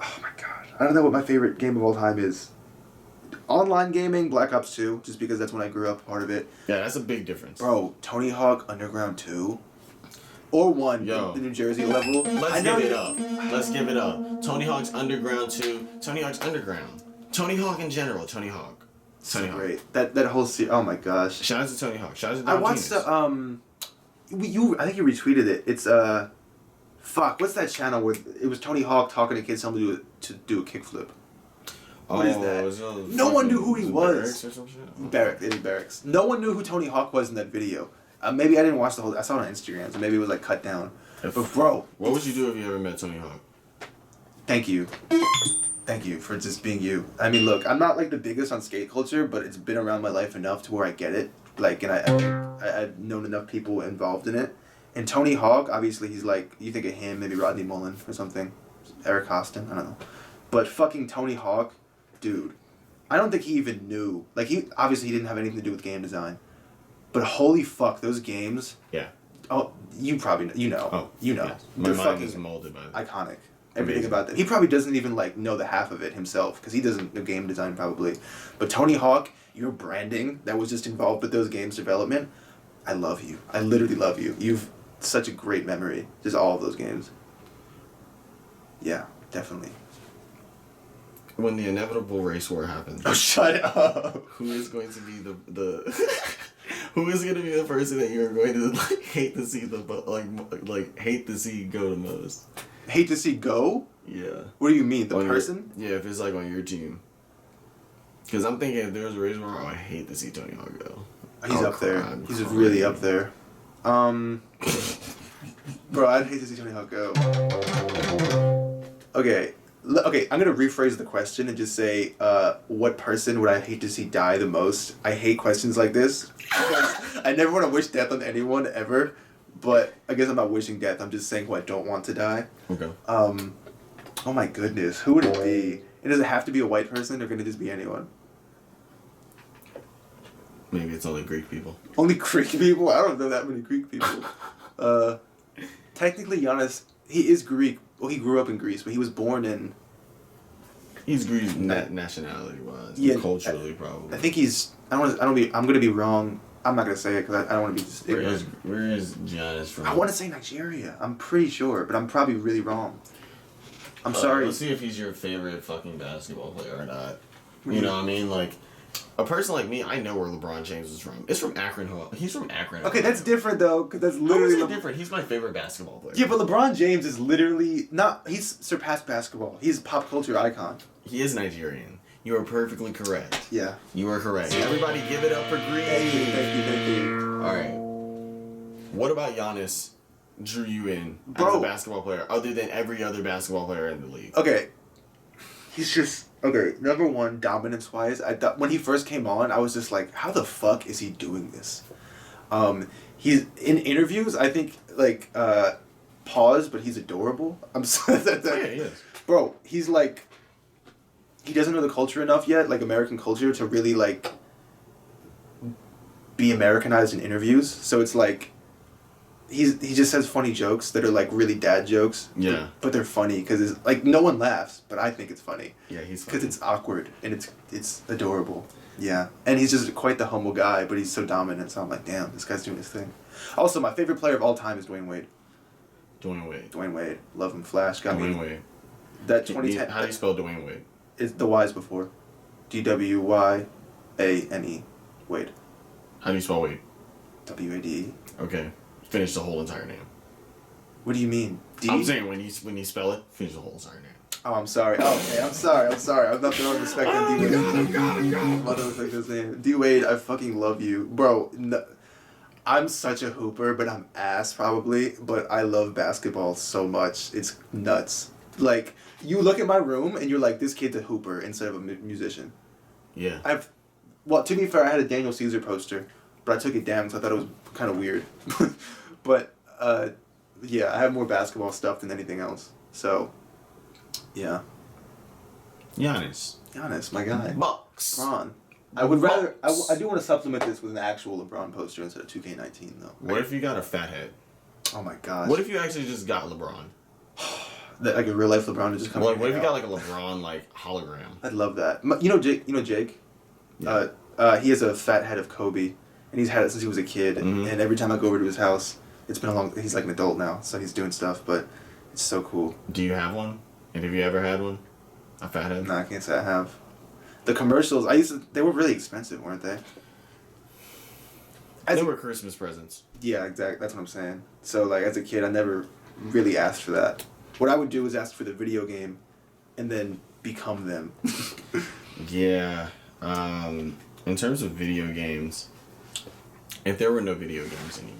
Oh my god. I don't know what my favorite game of all time is. Online gaming, Black Ops 2, just because that's when I grew up, part of it. Yeah, that's a big difference. Bro, Tony Hawk Underground 2. Or 1, the New Jersey level. Let's give it up. Tony Hawk's Underground 2. Think Underground. Tony Hawk in general. Tony Hawk. Great. That whole series. Oh my gosh. Shout out to Tony Hawk. Shout out to I watched I think you retweeted it. It's fuck. What's that channel where it was Tony Hawk talking to kids, telling them to do a kickflip. What is that? No one knew who he was. Barracks. No one knew who Tony Hawk was in that video. Maybe I didn't watch the whole. I saw it on Instagram, so maybe it was like cut down. But bro, what would you do if you ever met Tony Hawk? Thank you for just being you. I mean, look, I'm not like the biggest on skate culture, but it's been around my life enough to where I get it. Like, and I've known enough people involved in it. And Tony Hawk, obviously, he's like, you think of him, maybe Rodney Mullen or something, Eric Hostin, I don't know. But fucking Tony Hawk, dude, I don't think he even knew. Like, he didn't have anything to do with game design. But holy fuck, those games. Yeah. Oh, you probably know. You know. Oh, you know. Yes. My mind is molded by that. Iconic. Everything about that. He probably doesn't even like know the half of it himself because he doesn't know game design probably. But Tony Hawk, your branding that was just involved with those games development, I love you. I literally love you. You've such a great memory. Just all of those games. Yeah, definitely. When the inevitable race war happens. Oh, shut up. Who is going to be the who is going to be the person that you're going to like hate to see hate to see go the most? Hate to see go? Yeah. What do you mean? The person? Yeah, if it's like on your team. Because I'm thinking if there's a reason why I hate to see Tony Hawk go. He's up there. He's really up there. Bro, I'd hate to see Tony Hawk go. Okay, I'm gonna rephrase the question and just say, what person would I hate to see die the most? I hate questions like this. I never want to wish death on anyone, ever. But I guess I'm not wishing death, I'm just saying who I don't want to die. Okay. Oh my goodness, who would it be? And does it have to be a white person, or can it just be anyone? Maybe it's only Greek people. Only Greek people? I don't know that many Greek people. Technically, Giannis, he is Greek. Well, he grew up in Greece, but he was born in... He's Greek nationality-wise. Yeah, culturally, probably. I think he's... I'm going to be wrong. I'm not going to say it because I don't want to be just ignorant. Where is Giannis from? I want to say Nigeria. I'm pretty sure, but I'm probably really wrong. I'm sorry. Let's see if he's your favorite fucking basketball player or not. You know what I mean? Like, a person like me, I know where LeBron James is from. It's from Akron, He's from Akron. Okay, that's different, though, because that's literally... How is it different? He's my favorite basketball player. Yeah, but LeBron James is literally not... He's surpassed basketball. He's a pop culture icon. He is Nigerian. You are perfectly correct. Yeah. You are correct. Everybody give it up for Greece. Thank you. All right. What about Giannis drew you in as a basketball player, other than every other basketball player in the league? Okay. He's just... Okay, number one, dominance-wise, I thought when he first came on, I was just like, how the fuck is he doing this? He's in interviews, I think, like, pause, but he's adorable. I'm sorry. Yeah, he is. Bro, he's like, he doesn't know the culture enough yet, like American culture, to really, like, be Americanized in interviews. So it's like, he just says funny jokes that are like really dad jokes. Yeah. But they're funny because it's like no one laughs, but I think it's funny. Yeah, he's funny. Because it's awkward and it's adorable. Yeah. And he's just quite the humble guy, but he's so dominant. So I'm like, damn, this guy's doing his thing. Also, my favorite player of all time is Dwayne Wade. Dwayne Wade. Love him. Flash. Got Dwayne me. Wade. That 2010. How do you spell Dwayne Wade? It's the Y's before. DWYANE. Wade. How do you spell Wade? WADE. Okay. Finish the whole entire name. What do you mean? D? I'm saying when you spell it, finish the whole entire name. Oh, I'm sorry. Oh, okay, I'm sorry. I'm not throwing respect on D Wade. I'm not throwing respect on his name. D Wade, I fucking love you, bro. No, I'm such a hooper, but I'm ass probably. But I love basketball so much. It's nuts. Like you look at my room and you're like, this kid's a hooper instead of a musician. Yeah. Well, to be fair, I had a Daniel Caesar poster, but I took it down because I thought it was kind of weird. But, yeah, I have more basketball stuff than anything else. So, yeah. Giannis, my guy. Bucks. LeBron. I would rather... I do want to supplement this with an actual LeBron poster instead of 2K19, though. What if you got a fat head? Oh, my gosh. What if you actually just got LeBron? Like a real-life LeBron to just come What if you got, like, a LeBron, like, hologram? I'd love that. You know Jake? Yeah. He has a fat head of Kobe, and he's had it since he was a kid. Mm-hmm. And every time I go over to his house, it's been a long... He's like an adult now, so he's doing stuff, but it's so cool. Do you have one? And have you ever had one? A fat head? No, I can't say I have. The commercials, they were really expensive, weren't they? They were Christmas presents. Yeah, exactly. That's what I'm saying. So, like, as a kid, I never really asked for that. What I would do is ask for the video game, and then become them. Yeah. In terms of video games, if there were no video games anymore,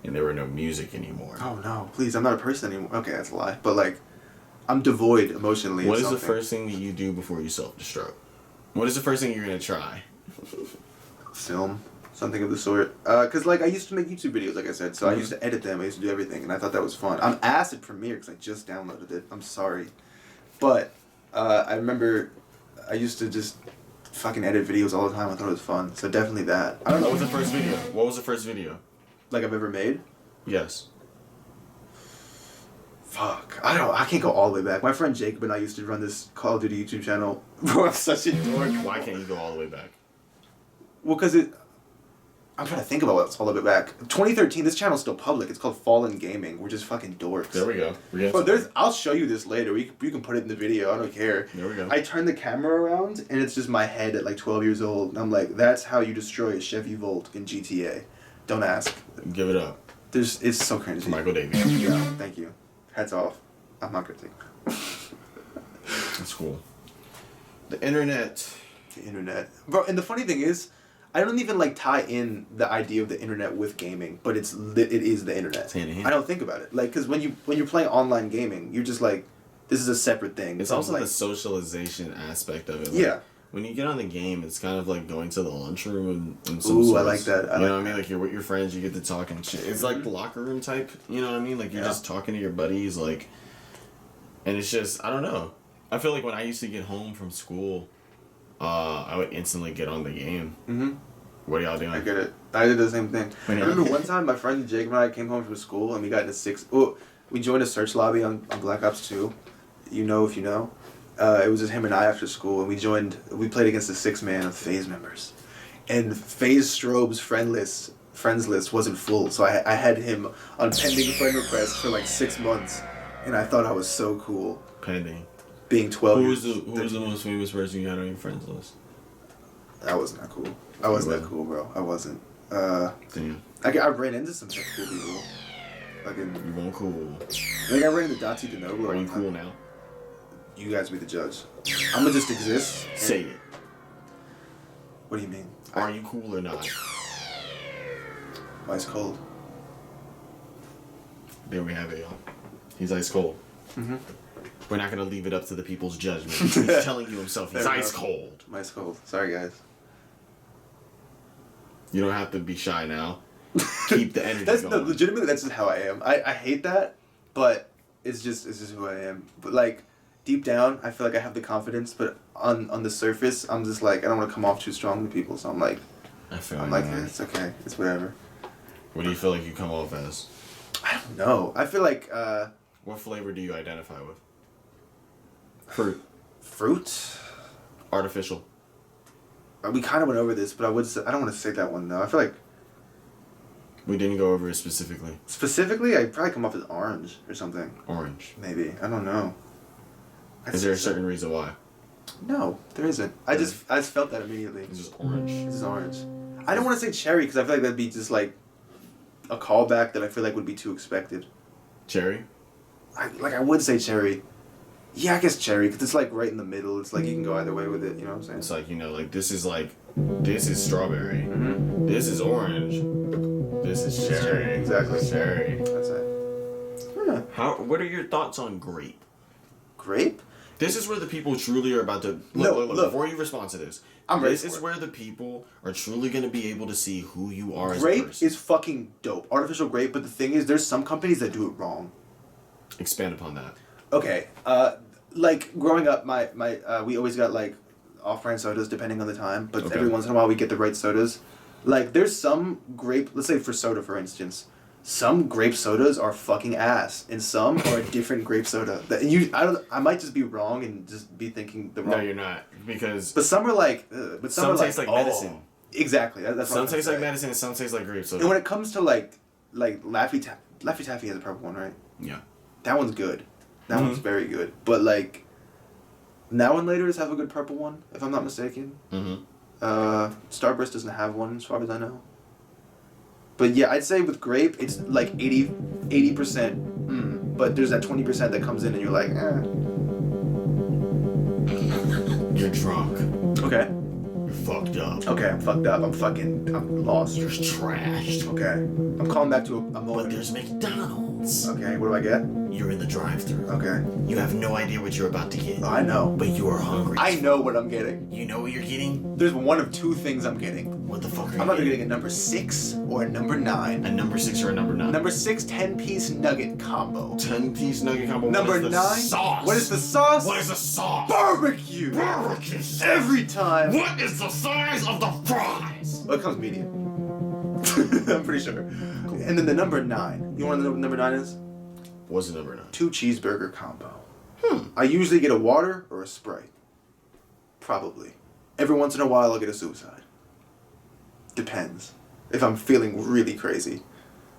and there were no music anymore. Oh, no. Please, I'm not a person anymore. Okay, that's a lie. But, like, I'm devoid emotionally. What is the first thing that you do before you self-destruct? What is the first thing you're going to try? Film. Something of the sort. Because, like, I used to make YouTube videos, like I said. So I used to edit them. I used to do everything. And I thought that was fun. I'm ass at Premiere because I just downloaded it. I'm sorry. But I remember I used to just fucking edit videos all the time. I thought it was fun. So definitely that. I don't know. What was the first video? What was the first video? Like I've ever made? Yes. Fuck. I can't go all the way back. My friend Jacob and I used to run this Call of Duty YouTube channel. Bro, I'm such a dork. Why can't you go all the way back? Well, because I'm trying to think about what's all the way back. 2013, this channel's still public. It's called Fallen Gaming. We're just fucking dorks. There we go. But I'll show you this later. You can put it in the video. I don't care. There we go. I turn the camera around, and it's just my head at like 12 years old. And I'm like, that's how you destroy a Chevy Volt in GTA. Don't ask. Give it up. It's so crazy. Michael Davies. Yeah, thank you. Hats off. I'm not gonna take. That's cool. The internet Internet, bro. And the funny thing is, I don't even like tie in the idea of the internet with gaming, but it is the internet. It's hand in hand. I don't think about it, like, because when you're playing online gaming, you're just like, this is a separate thing. It's also the socialization aspect of it. Like, yeah. When you get on the game, it's kind of like going to the lunchroom and some Ooh, sorts. I like that. You know what I mean? Like, you're with your friends, you get to talk and shit. It's like the locker room type, you know what I mean? Like, you're just talking to your buddies, like... And it's just, I don't know. I feel like when I used to get home from school, I would instantly get on the game. Mm-hmm. What are y'all doing? I get it. I did the same thing. I remember one time my friend Jake and I came home from school and we got into we joined a search lobby on Black Ops 2. You know if you know. It was just him and I after school, and we played against a 6-man of FaZe members. And FaZe Strobe's friends list wasn't full, so I had him on pending friend requests for like 6 months, and I thought I was so cool. Pending. Being 12 Who was the most famous person you had on your friends list? That wasn't that cool. I wasn't that cool, bro. I wasn't. Damn. I ran into some cool people. You weren't cool. Like I ran into Dati DeNoble. Are you cool now? You guys be the judge. I'm gonna just exist. Say it. What do you mean? Are you cool or not? Ice cold. There we have it, y'all. He's ice cold. Mm-hmm. We're not gonna leave it up to the people's judgment. He's telling you himself he's ice cold. I'm ice cold. Sorry, guys. You don't have to be shy now. Keep the energy going. No, legitimately, that's just how I am. I hate that, but it's just who I am. But like deep down, I feel like I have the confidence, but on the surface, I'm just like I don't want to come off too strong to people. So I'm like, yeah, it's okay, it's whatever. What do you feel like you come off as? I don't know. I feel like what flavor do you identify with? Fruit. Fruit. Artificial. We kind of went over this, but I don't want to say that one though. I feel like we didn't go over it specifically. Specifically, I'd probably come off as orange or something. Orange. Maybe. I don't know. Is there a certain reason why? No, there isn't. I just felt that immediately. It's just orange. It's just orange. I don't want to say cherry because I feel like that'd be just like a callback that I feel like would be too expected. Cherry? I would say cherry. Yeah, I guess cherry because it's like right in the middle. It's like you can go either way with it. You know what I'm saying? It's like, this is strawberry. Mm-hmm. This is orange. This is cherry. Exactly. Cherry. That's it. Yeah. What are your thoughts on grape? Grape? This is where the people truly are about to... Look, before you respond to this. This is where the people are truly going to be able to see who you are as a person. Grape is fucking dope. Artificial grape, but the thing is, there's some companies that do it wrong. Expand upon that. Okay. Like, growing up, we always got, like, off-brand sodas depending on the time, but every once in a while we get the right sodas. Like, there's some grape... Let's say for soda, for instance. Some grape sodas are fucking ass, and some are a different grape soda. I might just be wrong and just be thinking the wrong. No, you're not, because. But some are like. Some taste like medicine. Exactly. That's some taste like medicine, and some taste like grape soda. And when it comes to like Laffy Taffy has a purple one, right? Yeah. That one's good. That one's very good. But like, Now and Later's have a good purple one, if I'm not mistaken. Mm-hmm. Starburst doesn't have one, as far as I know. But yeah, I'd say with grape, it's like 80%. But there's that 20% that comes in and you're like, You're drunk. Okay. You're fucked up. Okay, I'm fucked up. I'm lost. You're trashed. Okay. I'm calling back to a moment. But there's McDonald's. Okay, what do I get? You're in the drive-thru. Okay. You have no idea what you're about to get. Oh, I know. But you are hungry. I know what I'm getting. You know what you're getting? There's one of two things I'm getting. What the fuck are you I'm either getting a number 6 or a number 9. A number 6 or a number 9? Number 6, 10-piece nugget combo. 10-piece nugget combo. Number 9? Sauce? What is the sauce? What is the sauce? Barbecue! Barbecue sauce. Every time. What is the size of the fries? Well, it comes medium. I'm pretty sure. Cool. And then the number 9. You know what the number 9 is? What's the number 9? 2 cheeseburger combo. I usually get a water or a Sprite. Probably. Every once in a while I'll get a suicide. Depends. If I'm feeling really crazy.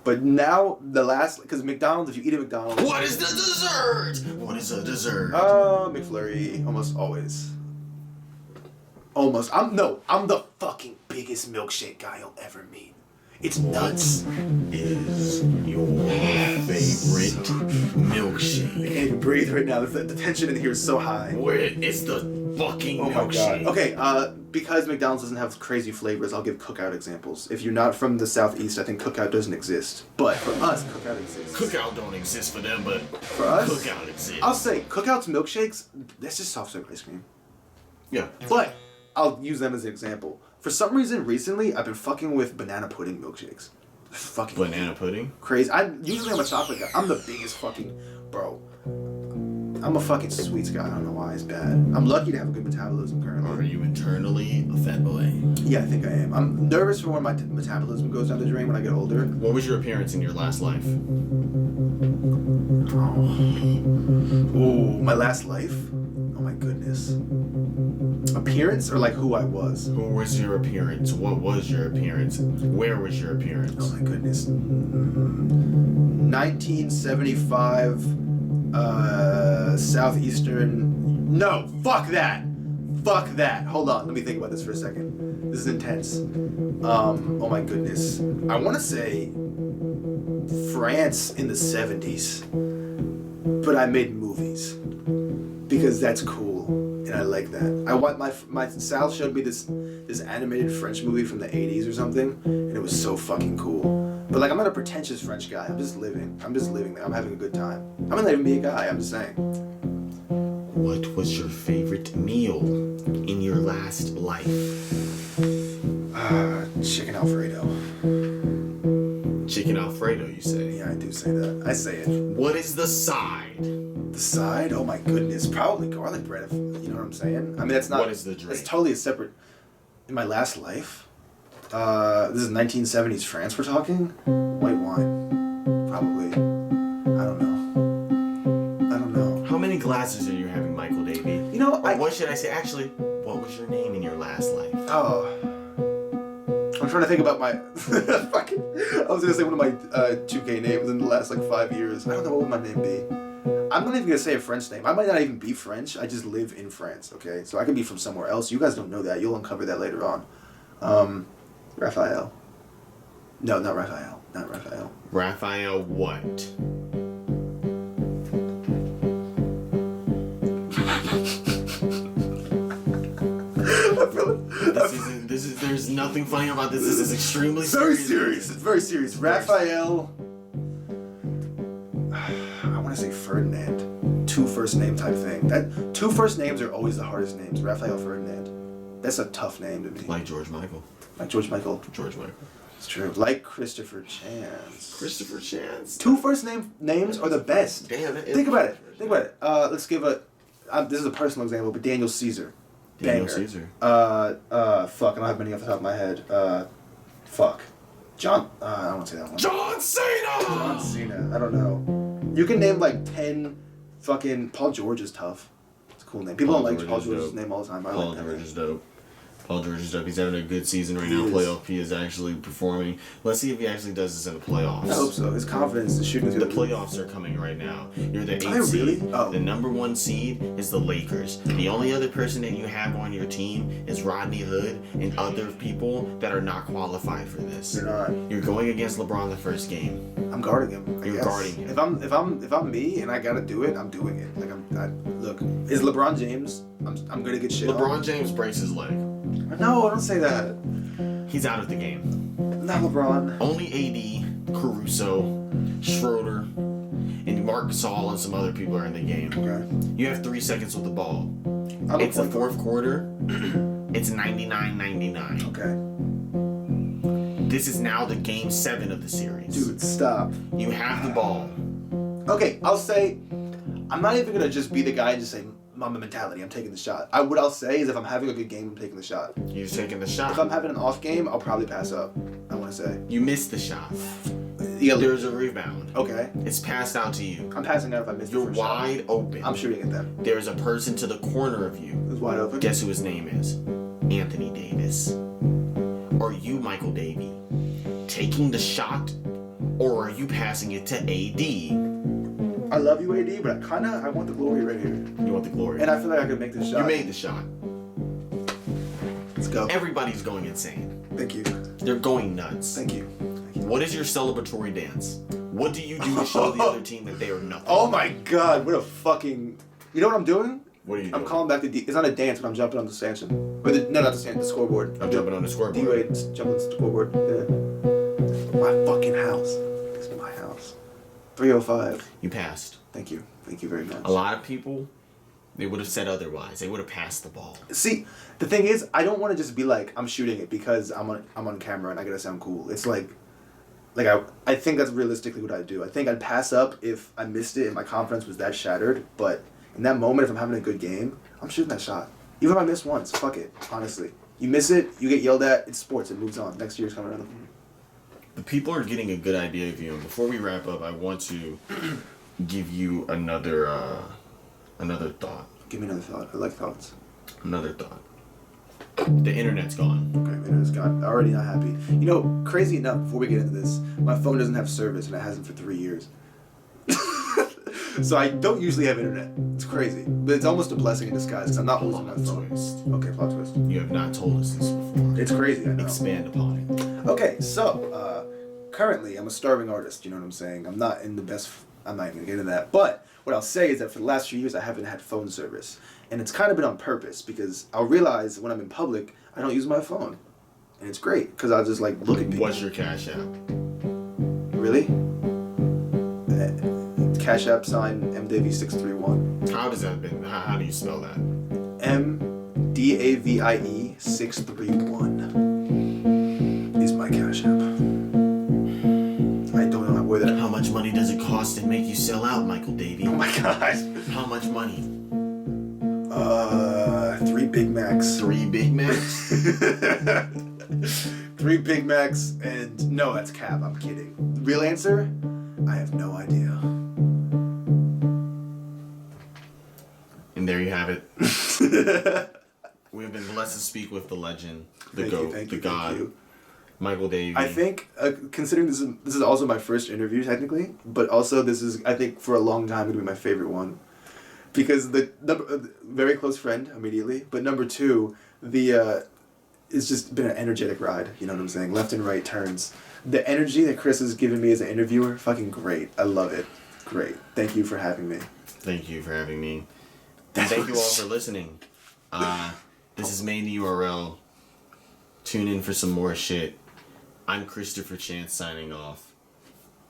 But now, because McDonald's, if you eat at McDonald's... What is the dessert? What is a dessert? McFlurry, almost always. Almost. I'm the fucking biggest milkshake guy you'll ever meet. It's nuts. Is your favorite milkshake? I can't even breathe right now. The tension in here is so high. Where is the fucking Oh my milkshake. god. Okay, because McDonald's doesn't have crazy flavors, I'll give Cookout examples. If you're not from the Southeast, I think Cookout doesn't exist. But for us, Cookout exists. Cookout don't exist for them, but For us, Cookout exists. I'll say Cookout's milkshakes, that's just soft serve ice cream. Yeah. But I'll use them as an example. For some reason, recently, I've been fucking with banana pudding milkshakes. Fucking Banana pudding? crazy. I'm a chocolate guy. I'm the biggest fucking bro. I'm a fucking sweets guy. I don't know why it's bad. I'm lucky to have a good metabolism currently. Are you internally a fat boy? Yeah, I think I am. I'm nervous for when my metabolism goes down the drain when I get older. What was your appearance in your last life? Oh, my last life? Oh my goodness. Appearance or like who I was? Who was your appearance? What was your appearance? Where was your appearance? Oh my goodness. 1975, Southeastern. No, fuck that. Fuck that. Hold on, let me think about this for a second. This is intense. Oh my goodness. I want to say France in the 70s, but I made movies because that's cool and I like that. I want my Sal showed me this animated French movie from the 80s or something, and it was so fucking cool. But like, I'm not a pretentious French guy. I'm just living there. I'm having a good time. I might not even be a guy. I'm just saying. What was your favorite meal in your last life? Chicken Alfredo. Chicken Alfredo, you say? Yeah, I do say that. I say it. What is the side? The side? Oh my goodness. Probably garlic bread. If, you know what I'm saying? I mean, that's not. What is the drink? It's totally a separate. In my last life, this is 1970s France. We're talking white wine. Probably. I don't know. How many glasses are you having, Michael Davey? You know, Or what should I say? Actually, what was your name in your last life? Oh. I'm trying to think about my fucking. I was gonna say one of my 2K names in the last like 5 years. I don't know what would my name be. I'm not even gonna say a French name. I might not even be French. I just live in France. Okay, so I could be from somewhere else. You guys don't know that. You'll uncover that later on. Raphael. No, not Raphael. Not Raphael. Raphael what? There's nothing funny about this. This is extremely Very serious. serious. It's very serious. Raphael. I want to say Ferdinand. 2 first name type thing. That 2 first names are always the hardest names. Raphael Ferdinand. That's a tough name to me. Like George Michael. Like George Michael. George Michael. It's true. Like Christopher Chance. Christopher Chance. 2 first names are the best. Damn it. Think about it. Let's give a. This is a personal example, but Daniel Caesar. Daniel Banger. Caesar. Fuck. I don't have many off the top of my head. Fuck. John. I don't want to say that one. John Cena. John Cena. I don't know. You can name like 10. Fucking Paul George is tough. It's a cool name. People Paul don't like George Paul is George's dope. name all the time. I Paul like that George name. is dope. Paul George is dope. He's having a good season right He now. is. Playoff. He is actually performing. Let's see if he actually does this in the playoffs. I hope so. His confidence is shooting. The playoffs are coming right now. You're the 8th Are they really? seed. Oh. The number 1 seed is the Lakers. The only other person that you have on your team is Rodney Hood and other people that are not qualified for this. They're not. You're going against LeBron the first game. I'm guarding him. I You're guess. guarding him. If I'm me and I gotta do it, I'm doing it. Like look. Is LeBron James? I'm gonna get shit. LeBron on. James breaks his leg. No, don't say that. He's out of the game. Not LeBron. Only AD, Caruso, Schroeder, and Marc Gasol and some other people are in the game. Okay. You have 3 seconds with the ball. I'm It's the a point 4th quarter. It's 99-99. Okay. This is now the game 7 of the series. Dude, stop. You have the ball. Okay, I'll say, I'm not even gonna just be the guy and just say, Mamba mentality, I'm taking the shot. What I'll say is if I'm having a good game, I'm taking the shot. You're taking the If shot. I'm having an off game, I'll probably pass up. I want to say. You missed the shot. Yeah, There's a rebound. okay. It's passed out to you. I'm passing out if I miss the You're first wide open. shot. I'm shooting at them. There's a person to the corner of you. It's wide open. Guess who his name is? Anthony Davis. Are you, Michael Davey, taking the shot, or are you passing it to AD? I love you, AD, but I want the glory right here. You want the glory. And I feel like I could make this shot. You made the shot. Let's go. Everybody's going insane. Thank you. They're going nuts. Thank you. What is your celebratory dance? What do you do to show the other team that they are nothing? Oh my god, what a fucking... You know what I'm doing? What are you doing? I'm calling back it's not a dance, but I'm jumping on the stanchion. Or no, not the stanchion, the scoreboard. I'm jumping on the scoreboard. D-Wade's jumping on the scoreboard. Yeah. My fucking house. This is my house. 305. You passed. Thank you. Thank you very much. A lot of people, they would have said otherwise. They would have passed the ball. See, the thing is, I don't want to just be like, I'm shooting it because I'm on camera and I gotta sound cool. It's like I think that's realistically what I'd do. I think I'd pass up if I missed it and my confidence was that shattered, but in that moment, if I'm having a good game, I'm shooting that shot. Even if I miss once, fuck it, honestly. You miss it, you get yelled at, it's sports, it moves on. Next year's coming around the corner. The people are getting a good idea of you, and before we wrap up, I want to give you another thought. Give me another thought. I like thoughts. Another thought. The internet's gone. Okay, internet's gone. Already not happy. You know, crazy enough, before we get into this, my phone doesn't have service, and it hasn't for 3 years. So I don't usually have internet. It's crazy. But it's almost a blessing in disguise, because I'm not losing my phone. Twist. Okay, plot twist. You have not told us this before. It's crazy, I know. Expand upon it. Okay, so, currently, I'm a starving artist, you know what I'm saying? I'm not in the best... I'm not even going to get into that. But what I'll say is that for the last few years, I haven't had phone service. And it's kind of been on purpose, because I'll realize when I'm in public, I don't use my phone. And it's great, because I'll just, like, look at people. What's your Cash App? Really? Cash App sign MDavie631. How does that been? How do you spell that? MDAVIE 631 is my Cash App. I don't know where that. How much money does it cost to make you sell out, Michael Davey? Oh my god. How much money? 3 Big Macs. 3 Big Macs? 3 Big Macs and no, that's cap. I'm kidding. Real answer? I have no idea. And there you have it. We have been blessed to speak with the legend, the GOAT, the God, Michael Davey. I think, considering this is also my first interview technically, but also this is, I think, for a long time going to be my favorite one. Because the very close friend immediately, but number 2, it's just been an energetic ride. You know what I'm saying? Left and right turns. The energy that Chris has given me as an interviewer, fucking great. I love it. Great. Thank you for having me. Thank you for having me. And thank you all for listening. This is Main URL. Tune in for some more shit. I'm Christopher Chance signing off.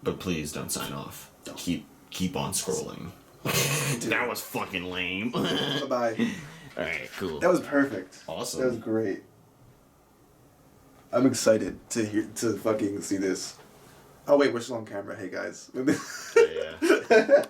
But please don't sign off. Don't. Keep on scrolling. That was fucking lame. Bye-bye. Alright, cool. That was perfect. Awesome. That was great. I'm excited to fucking see this. Oh wait, we're still on camera. Hey guys. Yeah.